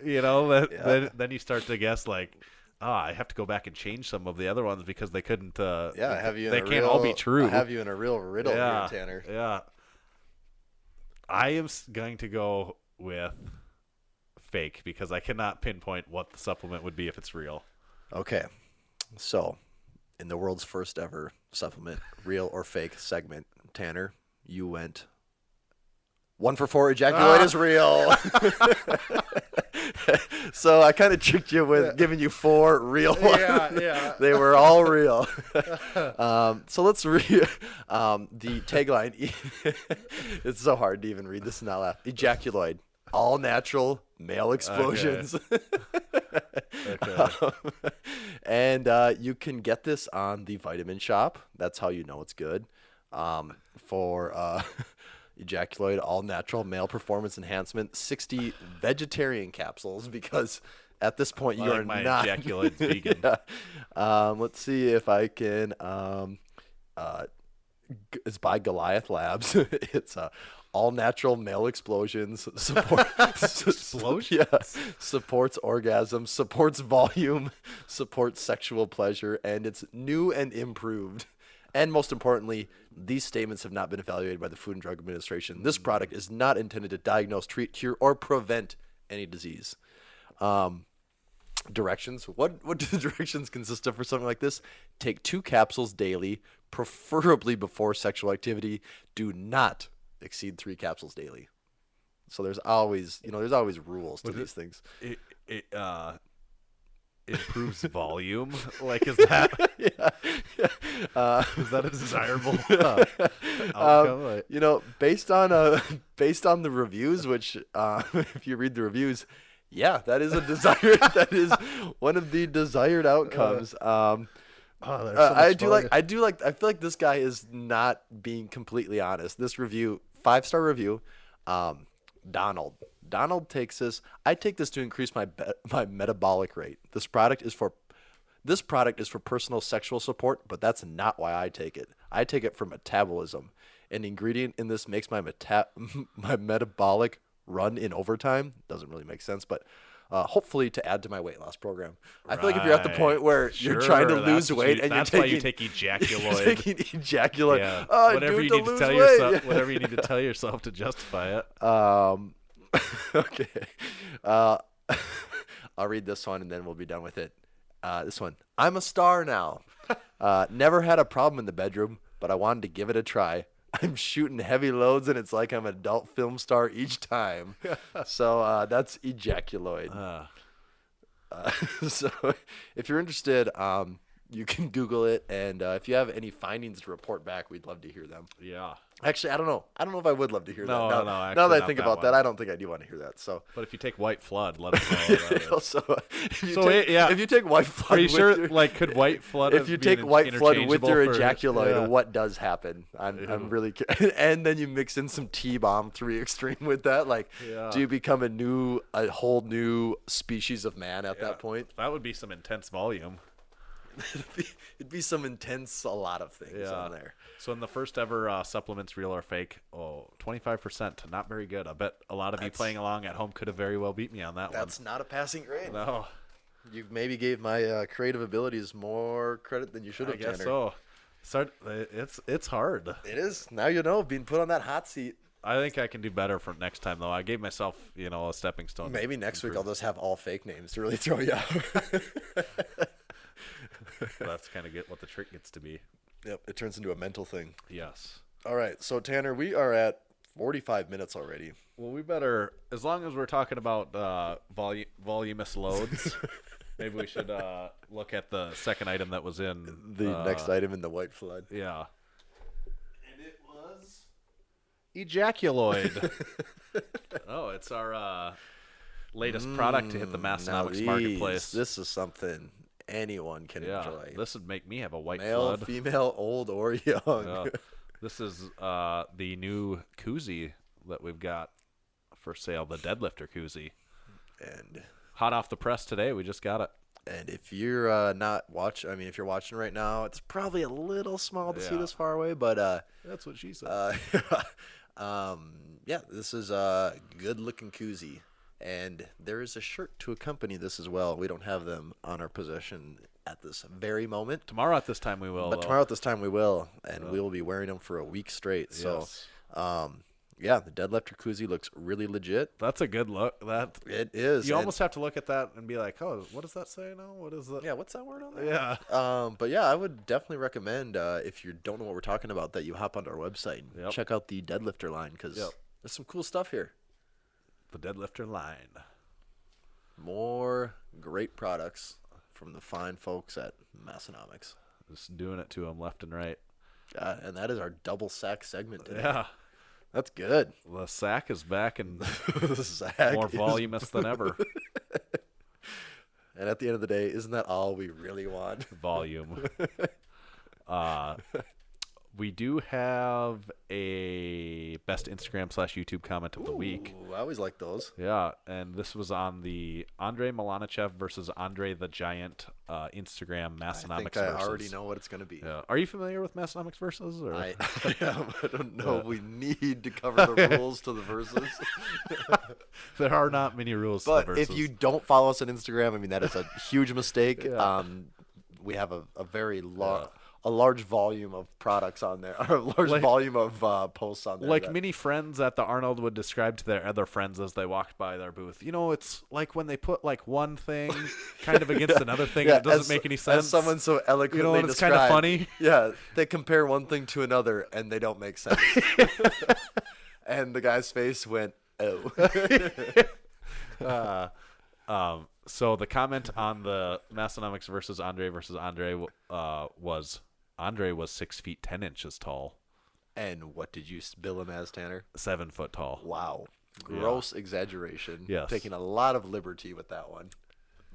then you start to guess like, I have to go back and change some of the other ones because they couldn't. They can't all be true. I have you in a real riddle here, Tanner. Yeah. I am going to go with fake because I cannot pinpoint what the supplement would be if it's real. Okay, so. In the world's first ever supplement, real or fake segment, Tanner, you went 1 for 4. Ejaculate is real. So I kind of tricked you with giving you 4 real ones. Yeah. They were all real. So let's read the tagline. It's so hard to even read this and not laugh. Ejaculoid, all natural male explosions. Okay. And you can get this on the Vitamin Shop. That's how you know it's good. For Ejaculoid, all natural male performance enhancement, 60 vegetarian capsules, because at this point you are not. Ejaculoid's vegan. Yeah. Let's see if I can. It's by Goliath Labs. It's all natural male explosions. Explosions? Yeah. Supports orgasm, supports volume, supports sexual pleasure, and it's new and improved. And most importantly, these statements have not been evaluated by the Food and Drug Administration. This product is not intended to diagnose, treat, cure, or prevent any disease. Directions. What do the directions consist of for something like this? Take 2 capsules daily, preferably before sexual activity. Do not exceed 3 capsules daily. So there's always rules to these things. It improves volume. Like, is that is that a desirable outcome? Based on the reviews, which if you read the reviews, that is a desired. That is one of the desired outcomes. I feel like this guy is not being completely honest. This review, 5-star review. Donald takes this. I take this to increase my metabolic rate. This product is for personal sexual support, but that's not why I take it. I take it for metabolism. An ingredient in this makes my metabolic run in overtime. Doesn't really make sense, but hopefully to add to my weight loss program. I feel like if you're at the point where you're trying to lose weight and that's you're why you taking take Ejaculoid. taking Ejaculoid. Yeah. Oh, Whatever you to need to lose tell weight. yourself, whatever you need to tell yourself to justify it. Okay. I'll read this one and then we'll be done with it. This one. I'm a star now. Never had a problem in the bedroom, but I wanted to give it a try. I'm shooting heavy loads and it's like I'm an adult film star each time. So that's Ejaculoid. So if you're interested, you can Google it, and if you have any findings to report back, we'd love to hear them. Yeah. Actually, I don't know. I don't know if I would love to hear No, that. no, Now actually that I not think that about one. that, I don't think I do want to hear that. So, But if you take White Flood, let us know. What that is. also, if you So take, yeah. if you take White Flood, Are you with sure? your- Like, could White Flood? if you be take White Flood with your interchangeable for- Ejaculoid, Yeah. what does happen? I'm really and then you mix in some T-Bomb 3 Extreme with that. Like, Yeah. do you become a whole new species of man at Yeah. that point? That would be some intense volume. It'd be some intense, a lot of things on there. So in the first ever supplements, real or fake, 25%, not very good. I bet a lot of you playing along at home could have very well beat me on that That's not a passing grade. one. No, You maybe gave my creative abilities more credit than you should I have, guess Tanner. so. It's hard. It is. Now you know, being put on that hot seat. I think I can do better for next time, though. I gave myself, a stepping stone. Maybe next week I'll just have all fake names to really throw you out. That's kind of what the trick gets to be. Yep, it turns into a mental thing. Yes. All right, so Tanner, we are at 45 minutes already. Well, we better, as long as we're talking about voluminous loads, maybe we should look at the second item that was in The next item in the White Flood. Yeah. And it was Ejaculoid. Oh, it's our latest product to hit the Massenomics marketplace. This is something anyone can yeah, enjoy. this would make me have a white Male, flood. female, old, or young. Yeah. This is the new koozie that we've got for sale, the Deadlifter koozie. And Hot off the press today. We just got it. And if you're not watching, if you're watching right now, it's probably a little small to see Yeah. this far away, but That's what she said. yeah, this is a good-looking koozie, and there is a shirt to accompany this as well. We don't have them on our possession at this very moment, Tomorrow at this time we will. but though. tomorrow at this time we will, and we will be wearing them for a week straight. Yes. So, yeah, the Deadlifter koozie looks really legit. That's a good look. That It is. you and- almost have to look at that and be like, oh, what does that say now? What is that? Yeah, what's that word on there? Yeah. But yeah, I would definitely recommend if you don't know what we're talking about, that you hop onto our website and Yep. check out the Deadlifter line, because Yep. there's some cool stuff here. The Deadlifter line. More great products from the fine folks at Massenomics. Just doing it to them left and right. And that is our double sack segment today. Yeah. That's good. The sack is back and Sack more is- voluminous than ever. And at the end of the day, isn't that all we really want? Volume. We do have a best Instagram/YouTube comment of the week. Ooh, I always like those. Yeah, and this was on the Andrei Milanichev versus Andre the Giant Instagram Massenomics I think I versus. already know what it's going to be. Yeah. Are you familiar with Massenomics versus? Or? I am. I don't know if we need to cover the rules to the verses. There are not many rules to But the versus. if you don't follow us on Instagram, that is a huge mistake. Yeah. We have a very large volume of products on there, or a large volume of posts on there. like that- many friends at the Arnold would describe to their other friends as they walked by their booth. It's like when they put like one thing kind of against another thing, and it doesn't make any sense. As someone so eloquently and it's kind of described. funny. Yeah, they compare one thing to another, and they don't make sense. And the guy's face went, oh. So the comment on the Massenomics versus Andre was Andre was 6 feet 10 inches tall, And what did you bill him as, Tanner? 7 foot tall. Wow. Gross exaggeration. Yes. Taking a lot of liberty with that one.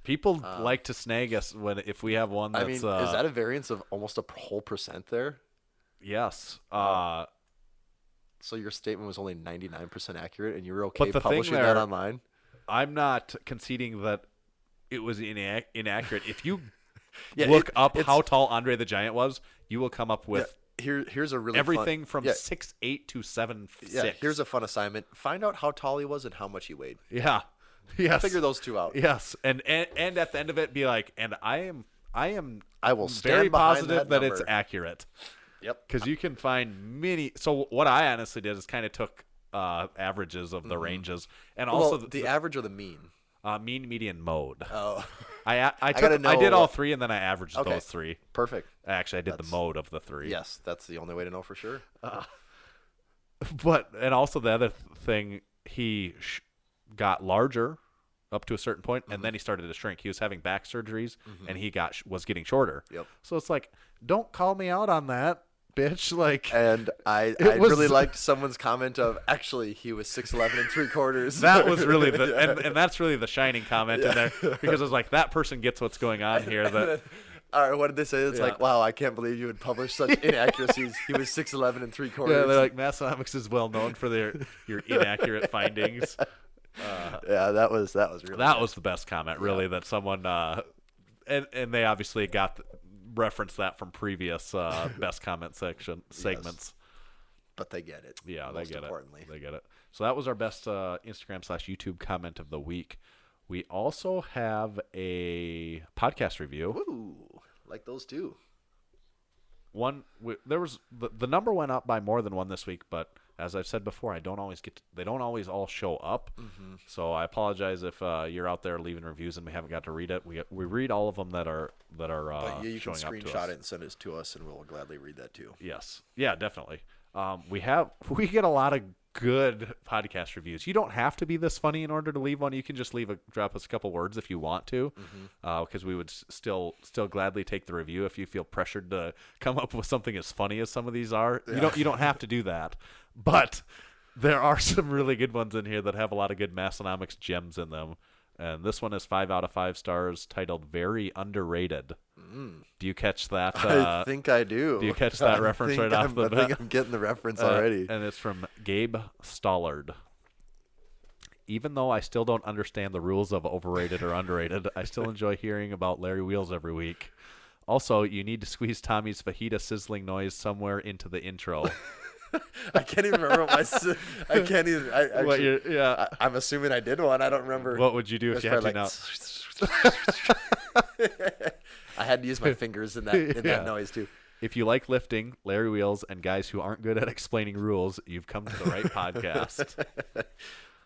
People like to snag us if we have one that's. Is that a variance of almost a whole percent there? Yes. So your statement was only 99% accurate, and you were okay But the thing publishing that there- online? I'm not conceding that it was inaccurate. If you Yeah, look it- up it's- how tall Andre the Giant was, you will come up with Here's a really everything fun, from 6'8" to 7'6". Yeah, here's a fun assignment. Find out how tall he was and how much he weighed. Yeah. Yes. Figure those two out. Yes. And at the end of it, be like, and I will stand very behind positive that it's number. accurate. Yep. Because you can find many. So what I honestly did is kind of took averages of the ranges, and also the average or the mean. Mean, median, mode. Oh. I gotta know did all what- three, and then I averaged Okay. those three. Perfect. Actually, I did the mode of the three. Yes, that's the only way to know for sure. But and also the other thing, he got larger up to a certain point, and then he started to shrink. He was having back surgeries, and he was getting shorter. Yep. So it's like, don't call me out on that, bitch. Like, And I really liked someone's comment of, actually, he was 6'11" and 3/4. that was really and that's really the shining comment in there, because it's like that person gets what's going on here. That All right, what did they say? It's like, wow, I can't believe you would publish such inaccuracies. He was 6'11" and 3/4. yeah, they're like, Massenomics is well known for your inaccurate findings. Yeah, that was really That good. was the best comment, really, that someone and they obviously referenced that from previous best comment segments. But they get it. Yeah, most they get importantly. it. They get it. So that was our best Instagram/YouTube comment of the week. We also have a podcast review. Ooh, like those two. There was the number went up by more than one this week, but as I've said before, they don't always all show up. Mm-hmm. So I apologize if you're out there leaving reviews and we haven't got to read it. We read all of them that are But you can showing up to us. screenshot it and send it to us, and we'll gladly read that too. Yes. Yeah, definitely. We get a lot of good podcast reviews. You don't have to be this funny in order to leave one. You can just drop us a couple words if you want to, because we would still gladly take the review if you feel pressured to come up with something as funny as some of these are. Yeah. You don't have to do that, but there are some really good ones in here that have a lot of good Massenomics gems in them. And this one is 5 out of 5 stars, titled "Very Underrated." Do you catch that? I think I do. Do you catch that reference right off the bat? I think I'm getting the reference already. And it's from Gabe Stollard. Even though I still don't understand the rules of overrated or underrated, I still enjoy hearing about Larry Wheels every week. Also, you need to squeeze Tommy's fajita sizzling noise somewhere into the intro. I can't even remember what I can't even. I'm assuming I did one. I don't remember. What would you do if you had to know? I had to use my fingers in that noise too. If you like lifting, Larry Wheels, and guys who aren't good at explaining rules, you've come to the right podcast.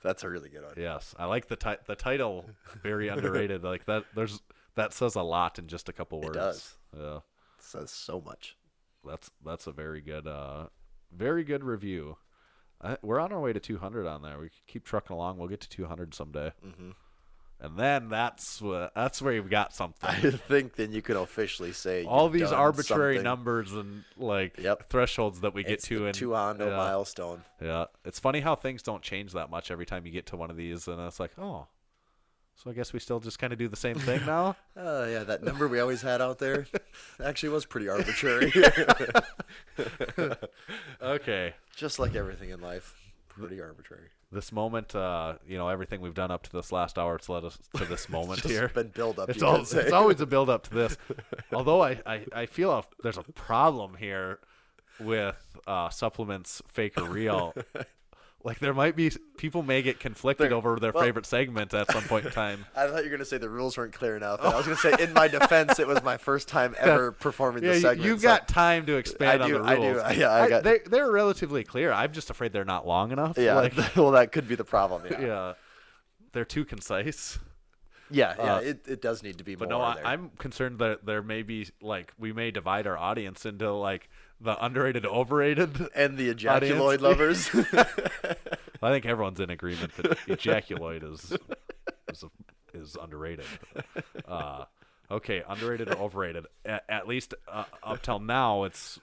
That's a really good one. Yes, I like the title. Very underrated. Like that. That says a lot in just a couple words. It does. Yeah, it says so much. That's a very good review. We're on our way to 200 on there. We keep trucking along. We'll get to 200 someday. Mm-hmm. And then that's where you've got something. I think then you can officially say all these arbitrary numbers and thresholds that we get to. The 200 milestone. Yeah, it's funny how things don't change that much every time you get to one of these, and it's like, oh, so I guess we still just kind of do the same thing now. Yeah, that number we always had out there actually was pretty arbitrary. Okay, just like everything in life, pretty arbitrary. This moment, everything we've done up to this last hour, it's led us to this moment it's here. Been build up. It's always a build up to this. Although I feel there's a problem here with supplements, fake or real. Like there might be people may get conflicted over their favorite segment at some point in time. I thought you were going to say the rules weren't clear enough. And I was going to say, in my defense, it was my first time ever performing the segment. You've got time to expand on the rules. I do. They're relatively clear. I'm just afraid they're not long enough. Yeah. Well, that could be the problem. Yeah. They're too concise. Yeah. It does need to be more. But no, I'm concerned that there may be we may divide our audience into the underrated, overrated, and the ejaculoid lovers. I think everyone's in agreement that ejaculoid is underrated. Okay, underrated or overrated? At least up till now, it's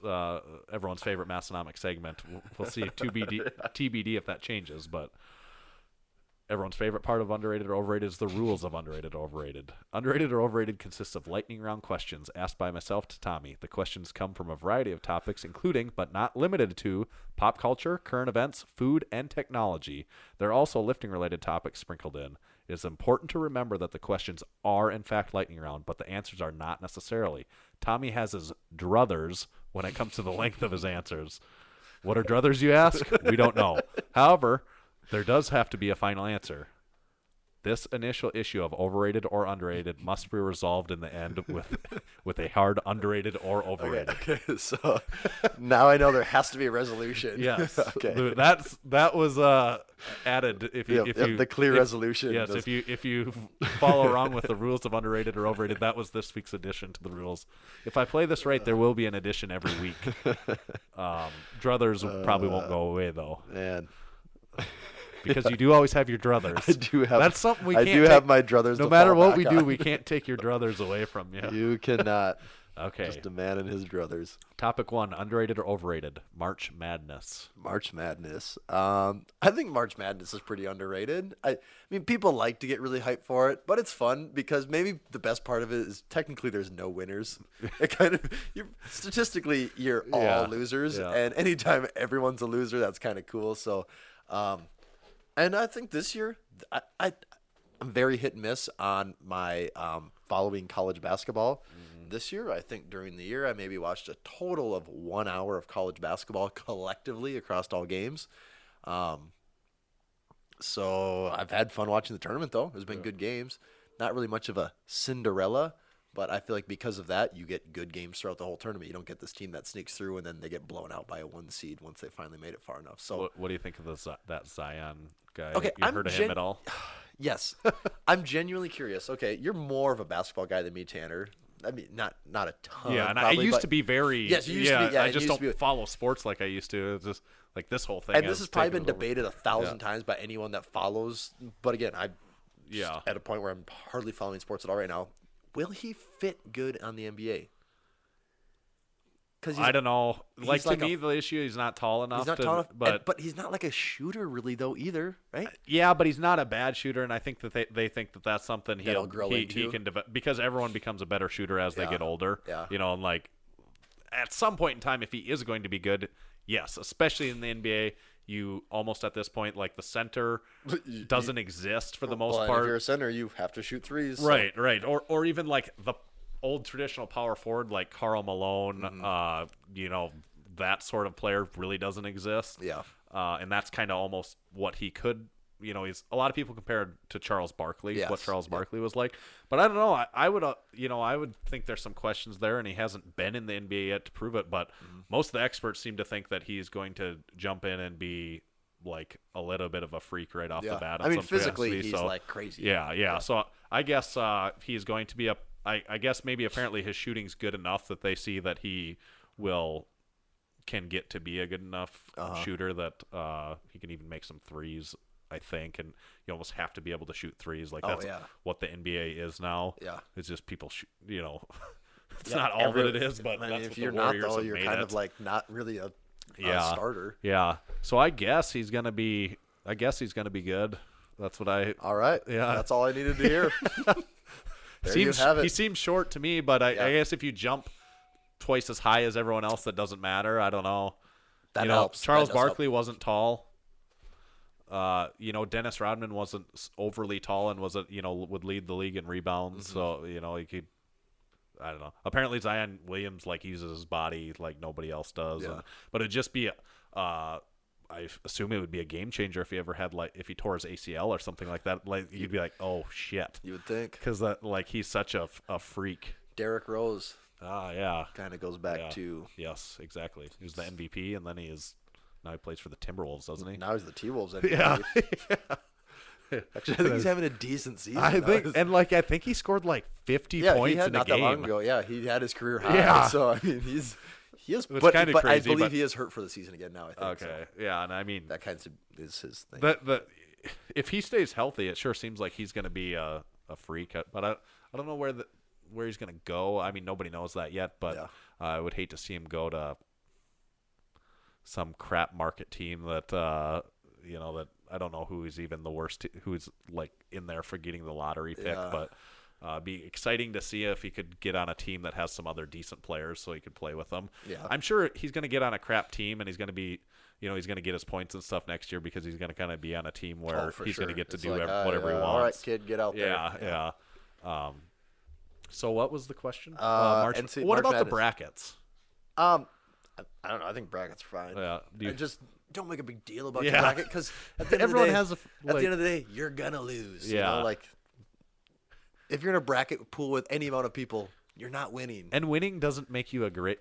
everyone's favorite Massenomics segment. We'll see TBD if that changes, but. Everyone's favorite part of underrated or overrated is the rules of underrated or overrated. Underrated or overrated consists of lightning round questions asked by myself to Tommy. The questions come from a variety of topics, including, but not limited to, pop culture, current events, food, and technology. There are also lifting-related topics sprinkled in. It is important to remember that the questions are, in fact, lightning round, but the answers are not necessarily. Tommy has his druthers when it comes to the length of his answers. What are druthers, you ask? We don't know. However, there does have to be a final answer. This initial issue of overrated or underrated must be resolved in the end with a hard underrated or overrated. Okay. So now I know there has to be a resolution. Yes. Okay. That was added if you the clear resolution. Yes, if you follow along with the rules of underrated or overrated, that was this week's addition to the rules. If I play this right, there will be an addition every week. Druthers probably won't go away though. Man. Because you do always have your druthers. I do have. That's something we can't. I do have my druthers. No to matter fall what back we do, on. we can't take your druthers away from you. You cannot. Okay. Just a man and his druthers. Topic 1: underrated or overrated? March Madness. March Madness. I think March Madness is pretty underrated. I mean, people like to get really hyped for it, but it's fun because maybe the best part of it is technically there's no winners. It kind of statistically you're all losers, and anytime everyone's a loser, that's kind of cool. So. And I think this year, I'm very hit and miss on my following college basketball. Mm-hmm. This year, I think during the year, I maybe watched a total of 1 hour of college basketball collectively across all games. So I've had fun watching the tournament, though. There's been good games. Not really much of a Cinderella, but I feel like because of that, you get good games throughout the whole tournament. You don't get this team that sneaks through and then they get blown out by a 1 seed once they finally made it far enough. So, what do you think of that Zion guy? Okay, you heard of him at all? Yes, I'm genuinely curious. Okay, you're more of a basketball guy than me, Tanner. I mean, not a ton. Yeah, and probably, I used but to be very. Yes, you used to be. Yeah, I just don't be, follow sports like I used to. It's just like this whole thing. And this has probably been over. debated 1,000 times by anyone that follows. But again, I'm Yeah. at a point where I'm hardly following sports at all right now. Will he fit good on the NBA? I don't know. Like to like me, the issue he's not tall enough. He's not tall enough, but he's not like a shooter really though either, right? yeah, but he's not a bad shooter, and I think that they think that that's something That'll grow he into. can develop because everyone becomes a better shooter as they get older. Yeah. You know, and like at some point in time, if he is going to be good, yes, especially in the NBA, you almost at this point like the center doesn't exist for the most Well, part. if you're a center, you have to shoot threes. so- Right, or even like the old traditional power forward like Karl Malone, you know, that sort of player really doesn't exist. Yeah. And that's kind of almost what he could. You know, he's a lot of people compared to Charles Barkley, Yes. what Charles Barkley was like. But I don't know. I would, I would think there's some questions there, and he hasn't been in the NBA yet to prove it. But most of the experts seem to think that he's going to jump in and be like a little bit of a freak right off the bat. I mean, some physically, capacity, he's so, like crazy. yeah. So I guess he's going to be a. I guess maybe apparently his shooting's good enough that they see that he can get to be a good enough shooter that he can even make some threes, I think, and you almost have to be able to shoot threes. Like that's what the NBA is now. Yeah. It's just people it's not all that it is, but I mean, that's if what you're the not Warriors though, have you're made kind it. of like not really a starter. Yeah. So I guess he's gonna be good. That's what I. All right. Yeah. That's all I needed to hear. There you have it. He seems short to me, but I guess if you jump twice as high as everyone else, that doesn't matter. I don't know. That helps. Charles That does Barkley wasn't tall. Dennis Rodman wasn't overly tall and would lead the league in rebounds. So he could. I don't know. Apparently Zion Williams uses his body like nobody else does. Yeah. But it'd just be I assume it would be a game changer if he ever had if he tore his ACL or something like that. Like you'd be like, oh shit. You would think. Because he's such a freak. Derrick Rose. Yeah. Kind of goes back to. Yes, exactly. He was the MVP, and then now he plays for the Timberwolves, doesn't he? Now he's the T-Wolves MVP. Yeah. Actually, I think he's having a decent season. I think he scored 50 points he had in a not game. that long ago. Yeah, he had his career high. Yeah. So I mean, he is, It's but kinda I crazy, believe but- he is hurt for the season again now. I think. Okay. So Yeah, and I mean that kind of is his thing. if he stays healthy, it sure seems like he's going to be a freak. But I don't know where he's going to go. I mean, nobody knows that yet. But I would hate to see him go to some crap market team that that I don't know who is even the worst, who's in there for getting the lottery pick. Yeah. But be exciting to see if he could get on a team that has some other decent players so he could play with them. Yeah. I'm sure he's going to get on a crap team and he's going to be, he's going to get his points and stuff next year because he's going to kind of be on a team where he's going to get to do whatever he wants. All right, kid, get out there. Yeah. So what was the question? March what about the Madness. brackets? I don't know. I think brackets are fine. Yeah. And just don't make a big deal about Yeah. your bracket because at the end Everyone of the day, has a at the end of the day, you're gonna lose. You Yeah. know, like if you're in a bracket pool with any amount of people, you're not winning. And winning doesn't make you a great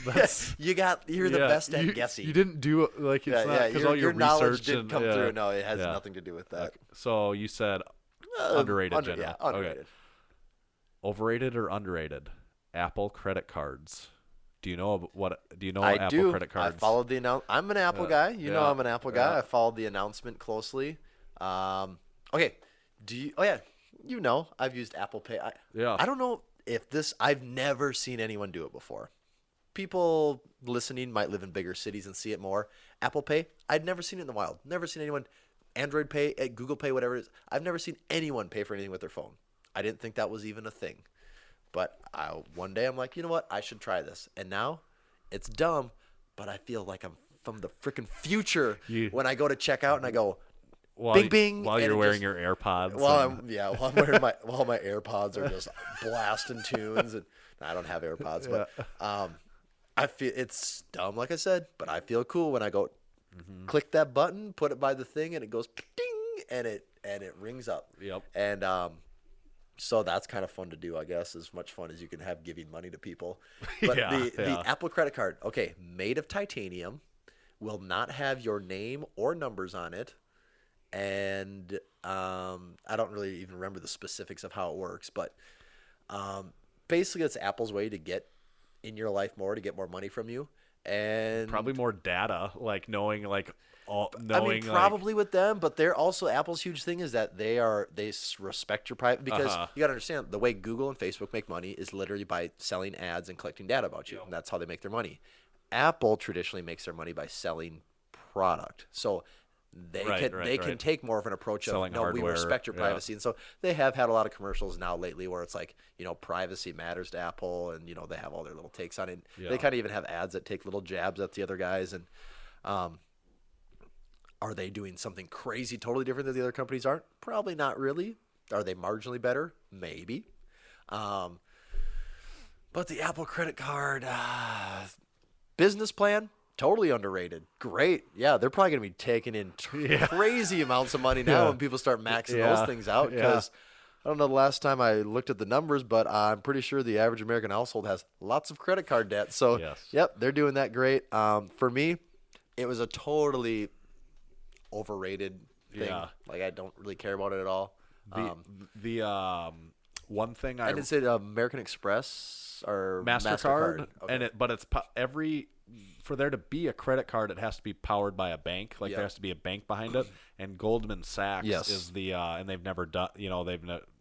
that's You're the best at guessing. You didn't do it like it's not because all your knowledge research didn't and, come through. No, it has nothing to do with that. Okay. So you said underrated, general. Yeah, underrated. Okay. Overrated or underrated? Apple credit cards. Do you know Apple credit cards? I followed the announcement. I'm an Apple guy. You know I'm an Apple guy. I followed the announcement closely. Okay. You know I've used Apple Pay. I don't know if I've never seen anyone do it before. People listening might live in bigger cities and see it more. Apple Pay, I'd never seen it in the wild. Never seen anyone. Android Pay, Google Pay, whatever it is. I've never seen anyone pay for anything with their phone. I didn't think that was even a thing. But one day I'm like, you know what? I should try this. And now it's dumb, but I feel like I'm from the freaking future when I go to check out and I go, bing, bing. While you're wearing your AirPods. While I'm wearing while my AirPods are just blasting tunes. And I don't have AirPods, but I feel it's dumb, like I said, but I feel cool when I go click that button, put it by the thing, and it goes ding, and it rings up. Yep. And so that's kind of fun to do, I guess, as much fun as you can have giving money to people. But the Apple credit card, okay, made of titanium, will not have your name or numbers on it. And I don't really even remember the specifics of how it works. But basically it's Apple's way to get in your life more, to get more money from you. And probably more data, like knowing probably with them, but they're also Apple's huge thing is that they respect your private because you got to understand the way Google and Facebook make money is literally by selling ads and collecting data about you. And that's how they make their money. Apple traditionally makes their money by selling product. So they can take more of an approach selling of, no, hardware, we respect your privacy. And so they have had a lot of commercials now lately where it's like, privacy matters to Apple and, they have all their little takes on it. Yeah. They kind of even have ads that take little jabs at the other guys. And are they doing something crazy, totally different than the other companies aren't? Probably not really. Are they marginally better? Maybe. But the Apple credit card business plan, totally underrated. Great. Yeah, they're probably going to be taking in crazy amounts of money now when people start maxing those things out because I don't know the last time I looked at the numbers, but I'm pretty sure the average American household has lots of credit card debt. So, yep, they're doing that great. For me, it was a totally overrated thing. Yeah. Like, I don't really care about it at all. The one thing and is it American Express or MasterCard? Okay. And it's for there to be a credit card, it has to be powered by a bank. Like there has to be a bank behind it. And Goldman Sachs is the and they've never done.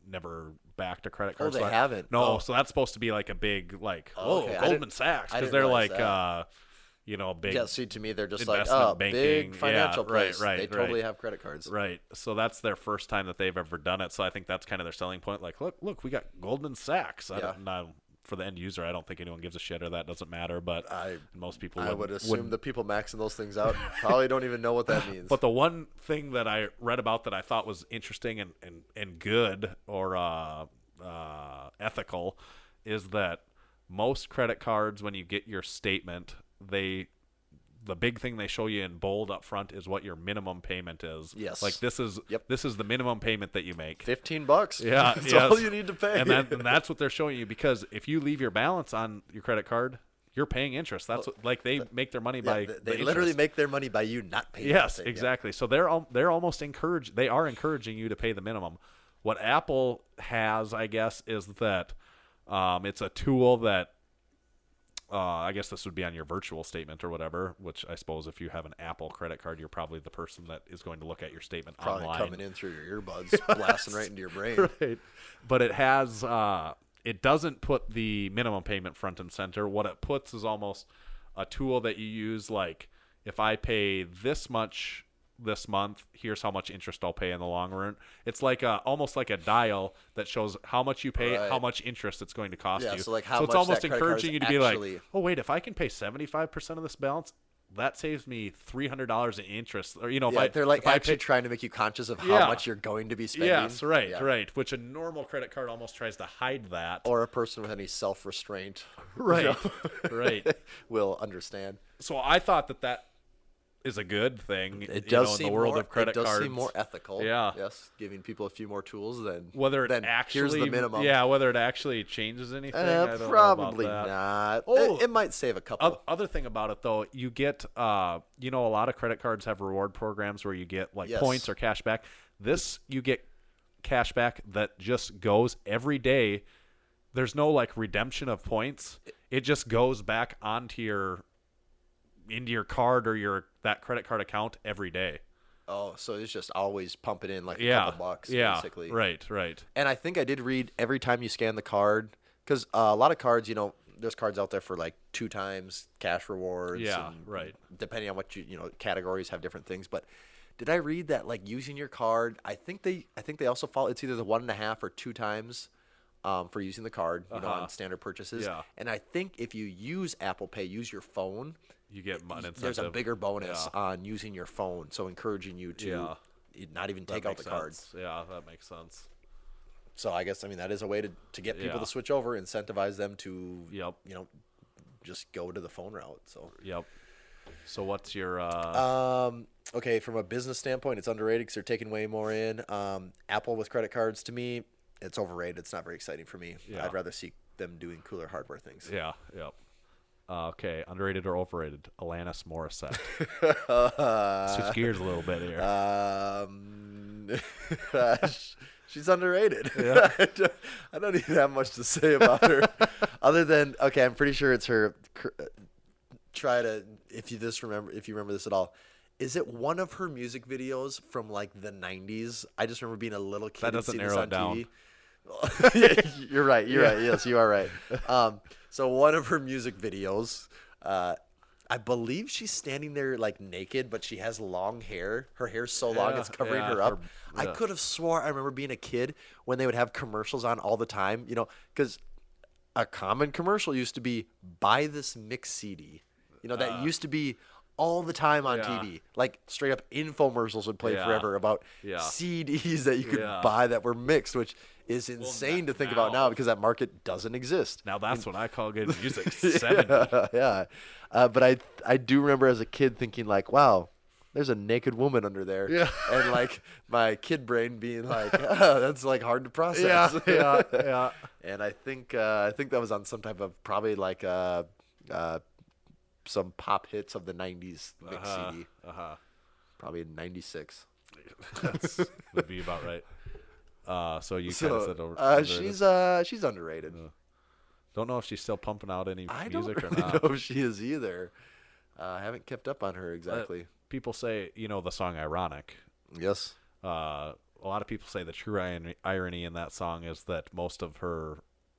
Never backed a credit card. Oh, they haven't. No, so that's supposed to be like a big Goldman Sachs because they're like big. Yeah, see, to me they're just like banking, big financial place. Right. They totally have credit cards. Right. So that's their first time that they've ever done it. So I think that's kind of their selling point. Like, look, we got Goldman Sachs. For the end user, I don't think anyone gives a shit or that doesn't matter. But most people would assume the people maxing those things out probably don't even know what that means. But the one thing that I read about that I thought was interesting and good or ethical is that most credit cards, when you get your statement, the big thing they show you in bold up front is what your minimum payment is. Yes. Like this is the minimum payment that you make. $15. Yeah. That's all you need to pay. And that's what they're showing you because if you leave your balance on your credit card, you're paying interest. That's what, they make their money by they literally make their money by you not paying. Yes, exactly. So they're almost encouraging you to pay the minimum. What Apple has, I guess, is that it's a tool that I guess this would be on your virtual statement or whatever, which I suppose if you have an Apple credit card, you're probably the person that is going to look at your statement probably online. Coming in through your earbuds, blasting right into your brain. Right. But it has it doesn't put the minimum payment front and center. What it puts is almost a tool that you use like, if I pay this much this month, here's how much interest I'll pay in the long run. It's like almost like a dial that shows how much you pay, how much interest it's going to cost you. So like how so much it's almost that encouraging you to actually... be like, oh wait, if I can pay 75% of this balance, that saves me $300 in interest. Or they're like if I actually pay- trying to make you conscious of how much you're going to be spending. Yes, right, Yeah. right. Which a normal credit card almost tries to hide that. Or a person with any self-restraint, Right, right. will understand. So I thought that is a good thing. It does in seem the world more, of credit it does cards. seem more ethical. Yeah. Yes, giving people a few more tools than Whether it than actually, here's the minimum. Yeah, whether it actually changes anything, I don't probably know about that. not. Oh. It might save a couple. Other thing about it though, you get, a lot of credit cards have reward programs where you get like Yes. points or cash back. This you get cash back that just goes every day. There's no like redemption of points. It just goes back into your card or that credit card account every day. Oh, so it's just always pumping in like a Yeah, couple bucks, yeah, basically. right. And I think I did read every time you scan the card, because a lot of cards, there's cards out there for like 2 times cash rewards. Yeah, and right. Depending on what categories have different things. But did I read that like using your card? I think they also follow. It's either the 1.5 or 2 times for using the card, on standard purchases. Yeah. And I think if you use Apple Pay, use your phone, You get an incentive. there's a bigger bonus Yeah. on using your phone. So encouraging you to not even That take out makes the cards. sense. Yeah, that makes sense. So I guess that is a way to get people Yeah. to switch over, incentivize them to Yep. just go to the phone route. So Yep. So what's your okay, from a business standpoint, it's underrated because they're taking way more in. Apple with credit cards, to me, it's overrated. It's not very exciting for me. Yeah. I'd rather see them doing cooler hardware things. Yeah, yep. Okay, underrated or overrated? Alanis Morissette. Switch gears a little bit here. She's underrated. Yeah. I don't even have much to say about her, other than I'm pretty sure it's her. Try to if you remember this at all. Is it one of her music videos from like the 90s? I just remember being a little kid. That doesn't narrow it down. TV. You're right. You're right. Yes, you are right. So one of her music videos, I believe she's standing there like naked, but she has long hair. Her hair's so long it's covering her up. I could have swore I remember being a kid when they would have commercials on all the time. Because a common commercial used to be buy this mix CD. That used to be all the time on TV. Like straight up infomercials would play forever about CDs that you could buy that were mixed, which is insane to think about now because that market doesn't exist. Now that's what I call good music. 70. Yeah. But I do remember as a kid thinking like, wow, there's a naked woman under there. Yeah. And like my kid brain being like, that's like hard to process. Yeah. And I think that was on some type of probably like some pop hits of the 90s mix CD. Probably in 96. That would be about right. So you kind of said she's underrated. Don't know if she's still pumping out any I music don't or really not. know if she is either. I haven't kept up on her exactly. People say, the song "Ironic." Yes. A lot of people say the true irony in that song is that most of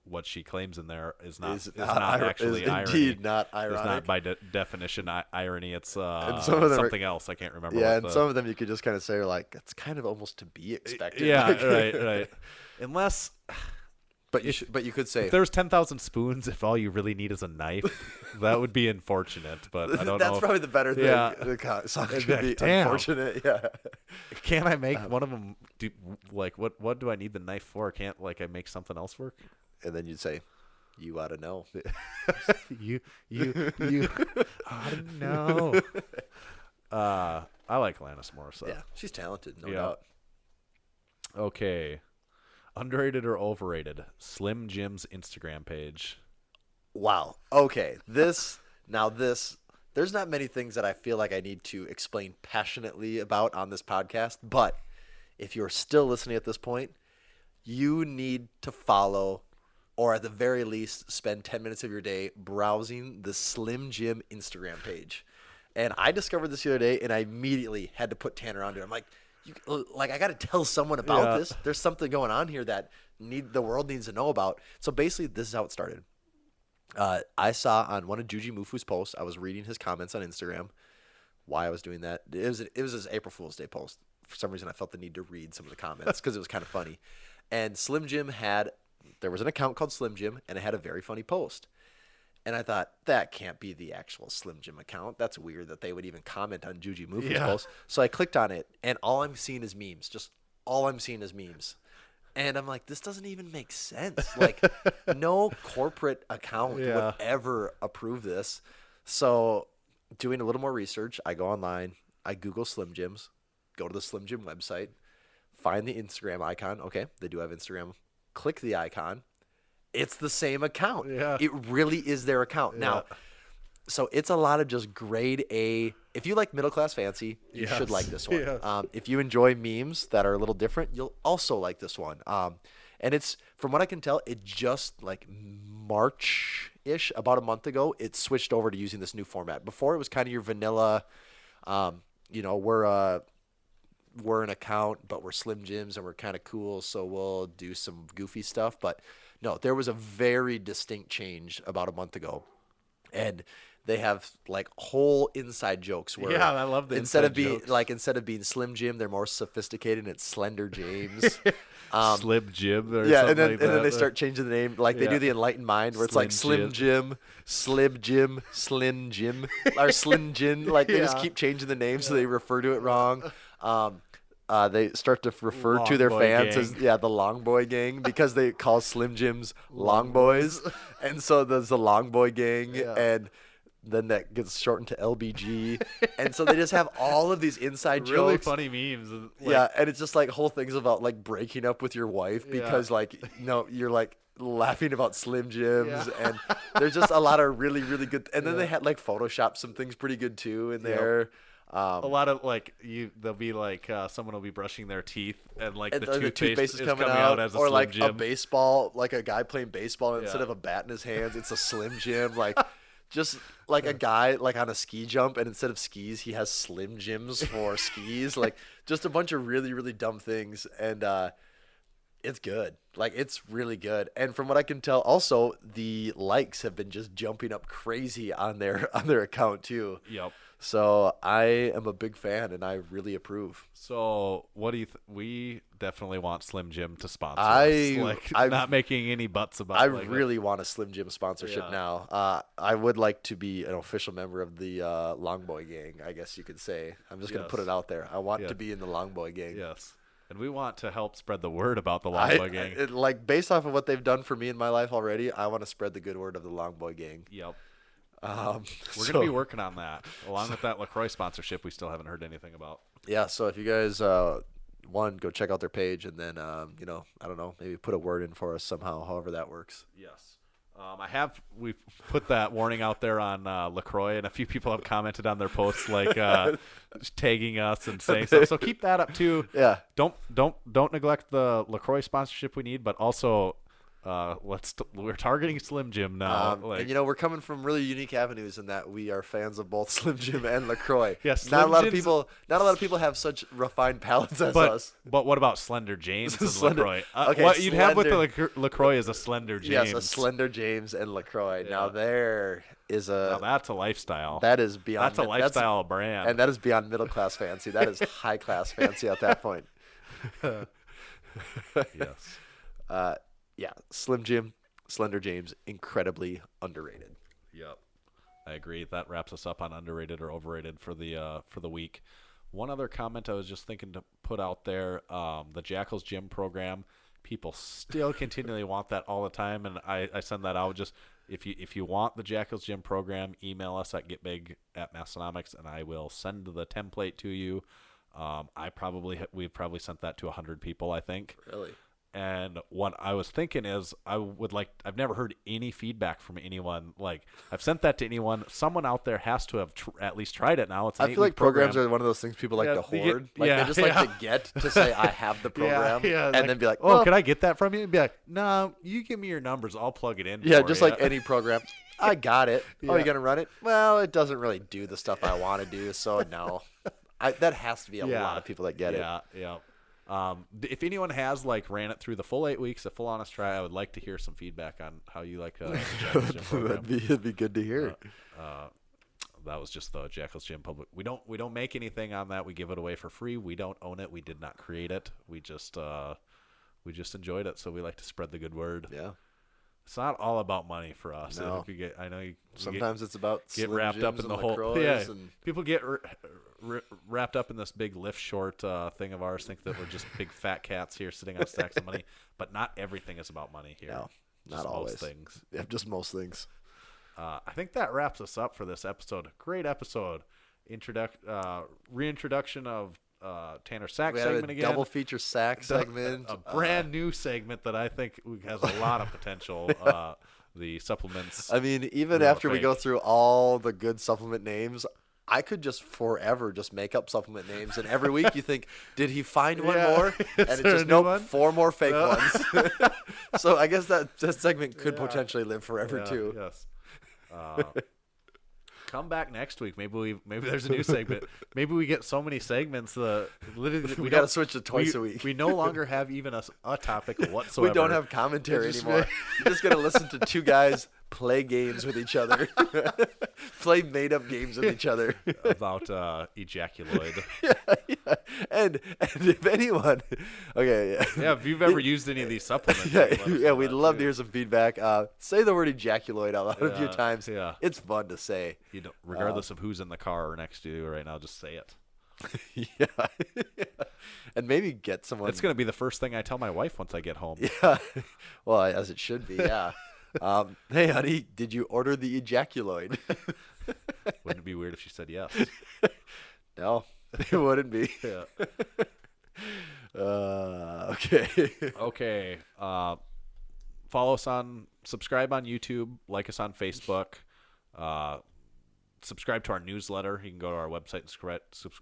what she claims in there is not actually irony. Indeed not ironic. It's not by definition irony. It's some of them something else. I can't remember. Yeah, and some of them you could just kind of say like it's kind of almost to be expected. Yeah, right. Unless, but you could say if there's 10,000 spoons, if all you really need is a knife, that would be unfortunate. But I don't know. That's probably the better thing. Yeah. The song should be Damn. unfortunate. Yeah. Can I make one of them do like what do I need the knife for? Can't I make something else work? And then you'd say, "You ought to know." you ought to know. I like Alanis Morissette. Yeah, she's talented, no doubt. Okay, underrated or overrated? Slim Jim's Instagram page. Wow. Okay. There's not many things that I feel like I need to explain passionately about on this podcast, but if you're still listening at this point, you need to follow, or at the very least, spend 10 minutes of your day browsing the Slim Jim Instagram page. And I discovered this the other day, and I immediately had to put Tanner onto it. I'm like, I got to tell someone about this. There's something going on here that the world needs to know about. So basically, this is how it started. I saw on one of Juji Mufu's posts, I was reading his comments on Instagram, why I was doing that. It was his April Fool's Day post. For some reason, I felt the need to read some of the comments because it was kind of funny. And Slim Jim there was an account called Slim Jim, and it had a very funny post. And I thought, that can't be the actual Slim Jim account. That's weird that they would even comment on Juji Mufu's Yeah. post. So I clicked on it, and all I'm seeing is memes. Just all I'm seeing is memes. And I'm like, this doesn't even make sense. Like, no corporate account Yeah. would ever approve this. So doing a little more research, I go online, I Google Slim Jims, go to the Slim Jim website, find the Instagram icon. Okay, they do have Instagram. Click the icon. It's the same account. Yeah. It really is their account. Now, so it's a lot of just grade A. If you like middle class fancy, you Yes. should like this one. Yes. If you enjoy memes that are a little different, you'll also like this one. And it's, from what I can tell, it just like March-ish, about a month ago, it switched over to using this new format. Before it was kind of your vanilla, we're an account, but we're Slim Jims and we're kind of cool, so we'll do some goofy stuff. But no, there was a very distinct change about a month ago. And they have like whole inside jokes where Yeah, I love the instead of inside being jokes. instead of being Slim Jim, they're more sophisticated and it's Slender James. Slim Jim or Yeah, something and then like and then that. they start changing the name, like they Yeah. do the Enlightened Mind, where it's like Slim Slim Jim, Slib Jim, Slin Jim, or Slin Jin. Like they just Yeah. keep changing the name so they refer to it wrong. They start to refer Long to their Boy fans as Gang. the Long Boy Gang because they call Slim Jims Long Boys, and so there's the Long Boy Gang, and then that gets shortened to LBG, and so they just have all of these inside really jokes. funny memes. Like, Yeah, and it's just like whole things about like breaking up with your wife because like you're like laughing about Slim Jims, and there's just a lot of really really good. And then they had like Photoshop some things pretty good too in there. a lot of like they'll be like someone will be brushing their teeth and like And the toothpaste is coming out, as a or Slim like Jim. a baseball, like a guy playing baseball, and instead Yeah. of a bat in his hands, it's a Slim Jim, like. Just like a guy like on a ski jump, and instead of skis, he has Slim Jims for skis. Like just a bunch of really, really dumb things, and it's good. Like it's really good. And from what I can tell, also the likes have been just jumping up crazy on their account too. Yep. So I am a big fan, and I really approve. So what do you? We definitely want Slim Jim to sponsor I- us. Like I've- not making any butts about. I like, really want a Slim Jim sponsorship Yeah. now. I would like to be an official member of the Long Boy Gang, I guess you could say. I'm just going to put Yes. it out there. I want Yeah. to be in the Long Boy Gang. Yes, and we want to help spread the word about the Long Boy Gang. Like based off of what they've done for me in my life already, I want to spread the good word of the Long Boy Gang. Yep. We're We're gonna be working on that along with that LaCroix sponsorship. We still haven't heard anything about. Yeah, so if you guys go check out their page, and then I don't know, maybe put a word in for us somehow, however that works. Yes. We've put that warning out there on LaCroix, and a few people have commented on their posts, like tagging us and saying stuff. So keep that up too. Yeah. Don't neglect the LaCroix sponsorship we need, but also we're targeting Slim Jim now. And we're coming from really unique avenues in that we are fans of both Slim Jim and LaCroix. Yes, not a Slim lot of Jim's- people have such refined palates as but us. but what about Slender James and Slender- LaCroix? okay, What you'd have with Slender- the LaCroix is a Slender James. Yes, a Slender James and LaCroix. Now Yeah. there is Now a that's a lifestyle. that is beyond That's a lifestyle brand. and that is beyond middle class fancy. That is high class fancy at that point. Yes. Yeah, Slim Jim, Slender James, incredibly underrated. Yep. I agree. That wraps us up on underrated or overrated for the week. One other comment I was just thinking to put out there, the Jackals Gym program, people still continually want that all the time, and I send that out. Just if you want the Jackals Gym program, email us at getbig@Massenomics, and I will send the template to you. We've probably sent that to 100 people, I think. Really? And what I was thinking is I've never heard any feedback from anyone. Like, I've sent that to anyone. Someone out there has to have at least tried it now. It's an I feel like 8-week programs program. are one of those things people like Yeah, to they get- hoard. Like yeah, they just like yeah. to get to say I have the program, Yeah, and then be like, oh, well, can I get that from you? And be like, no, you give me your numbers. I'll plug it in. yeah, for just you. like any program. I got it. Oh, Yeah. you gonna run it? Well, it doesn't really do the stuff I want to do, so no. That has to be a lot of people that get it. Yeah. If anyone has ran it through the full 8 weeks, a full honest try, I would like to hear some feedback on how you like the Jackals Gym program. That'd be good to hear. That was just the Jackals Gym public. We don't make anything on that. We give it away for free. We don't own it. We did not create it. We just enjoyed it. So we like to spread the good word. Yeah. It's not all about money for us. No. I know you Sometimes it's about get Slim wrapped up Jims in and the whole. LaCroix Yeah, and people get wrapped up in this big lift short thing of ours. Think that we're just big fat cats here sitting on stacks of money, but not everything is about money here. No, Just not always. most things. Yeah, just most things. I think that wraps us up for this episode. Great episode. Reintroduction of Tanner Sack We had segment a again. double feature sack segment. A brand new segment that I think has a lot of potential. The supplements. I mean, even real or after we go fake. through all the good supplement names, I could just forever just make up supplement names, and every week you think, did he find one Yeah. more? And Is it's there just a new nope, one? 4 more fake No. ones. So I guess that segment could Yeah. potentially live forever Yeah, too. Yes. Come back next week. Maybe there's a new segment. Maybe we get so many segments. Literally, We got to don't- switch to twice a week. We no longer have even a topic whatsoever. We don't have commentary Just anymore. You're just gonna listen to 2 guys play games with each other, play made-up games with each other. about ejaculoid. Yeah. And if anyone, okay, yeah. Yeah, if you've ever used any of these supplements, Yeah, let us yeah, know we'd that, love too. to hear some feedback. Say the word ejaculoid out loud a few Yeah, times. yeah. It's fun to say. You know, regardless of who's in the car or next to you right now, just say it. Yeah. And maybe get someone. It's going to be the first thing I tell my wife once I get home. Yeah. Well, as it should be, yeah. Hey, honey, did you order the ejaculoid? Wouldn't it be weird if she said yes? No, it wouldn't be. Yeah. Okay. Okay. Follow us subscribe on YouTube, like us on Facebook, subscribe to our newsletter. You can go to our website and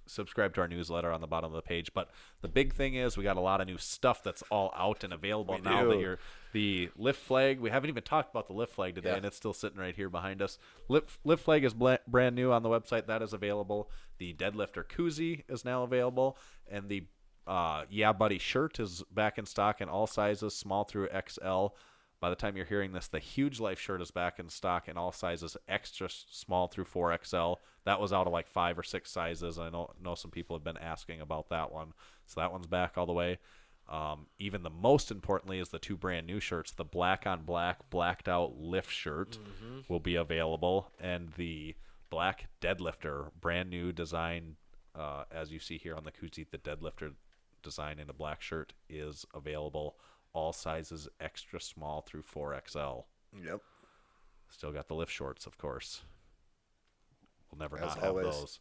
subscribe to our newsletter on the bottom of the page. But the big thing is we got a lot of new stuff that's all out and available now that you're the lift flag. We haven't even talked about the lift flag today, and it's still sitting right here behind us. Lift flag is brand new on the website. That is available. The deadlifter koozie is now available, and the Yeah Buddy shirt is back in stock in all sizes, small through XL. By the time you're hearing this, the Huge Life shirt is back in stock in all sizes, extra small through 4XL. That was out of like 5 or 6 sizes. I know some people have been asking about that one. So that one's back all the way. Even the most importantly is the 2 brand new shirts. The black on black, blacked out lift shirt will be available. And the black deadlifter, brand new design, as you see here on the koozie, the deadlifter design in a black shirt is available. All sizes, extra small through 4XL. Yep. Still got the lift shorts, of course. We'll never As not have always. those.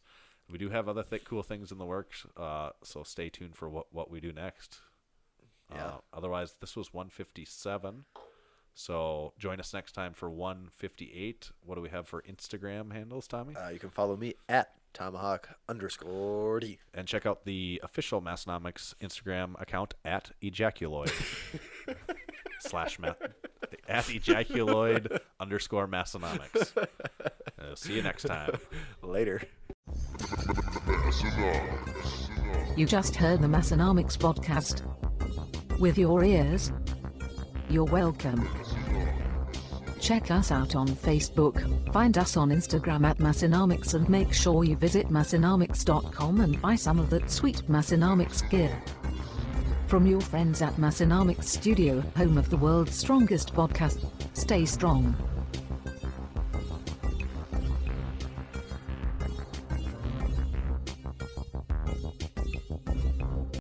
We do have other cool things in the works, so stay tuned for what we do next. Yeah. Otherwise, this was 157. So join us next time for 158. What do we have for Instagram handles, Tommy? You can follow me at Tomahawk_D. And check out the official Massenomics Instagram account at ejaculoid at ejaculoid_Massenomics. See you next time. Later. You just heard the Massenomics Podcast. With your ears, you're welcome. Check us out on Facebook, find us on Instagram at Massenomics, and make sure you visit Massenomics.com and buy some of that sweet Massenomics gear. From your friends at Massenomics Studio, home of the world's strongest podcast, stay strong.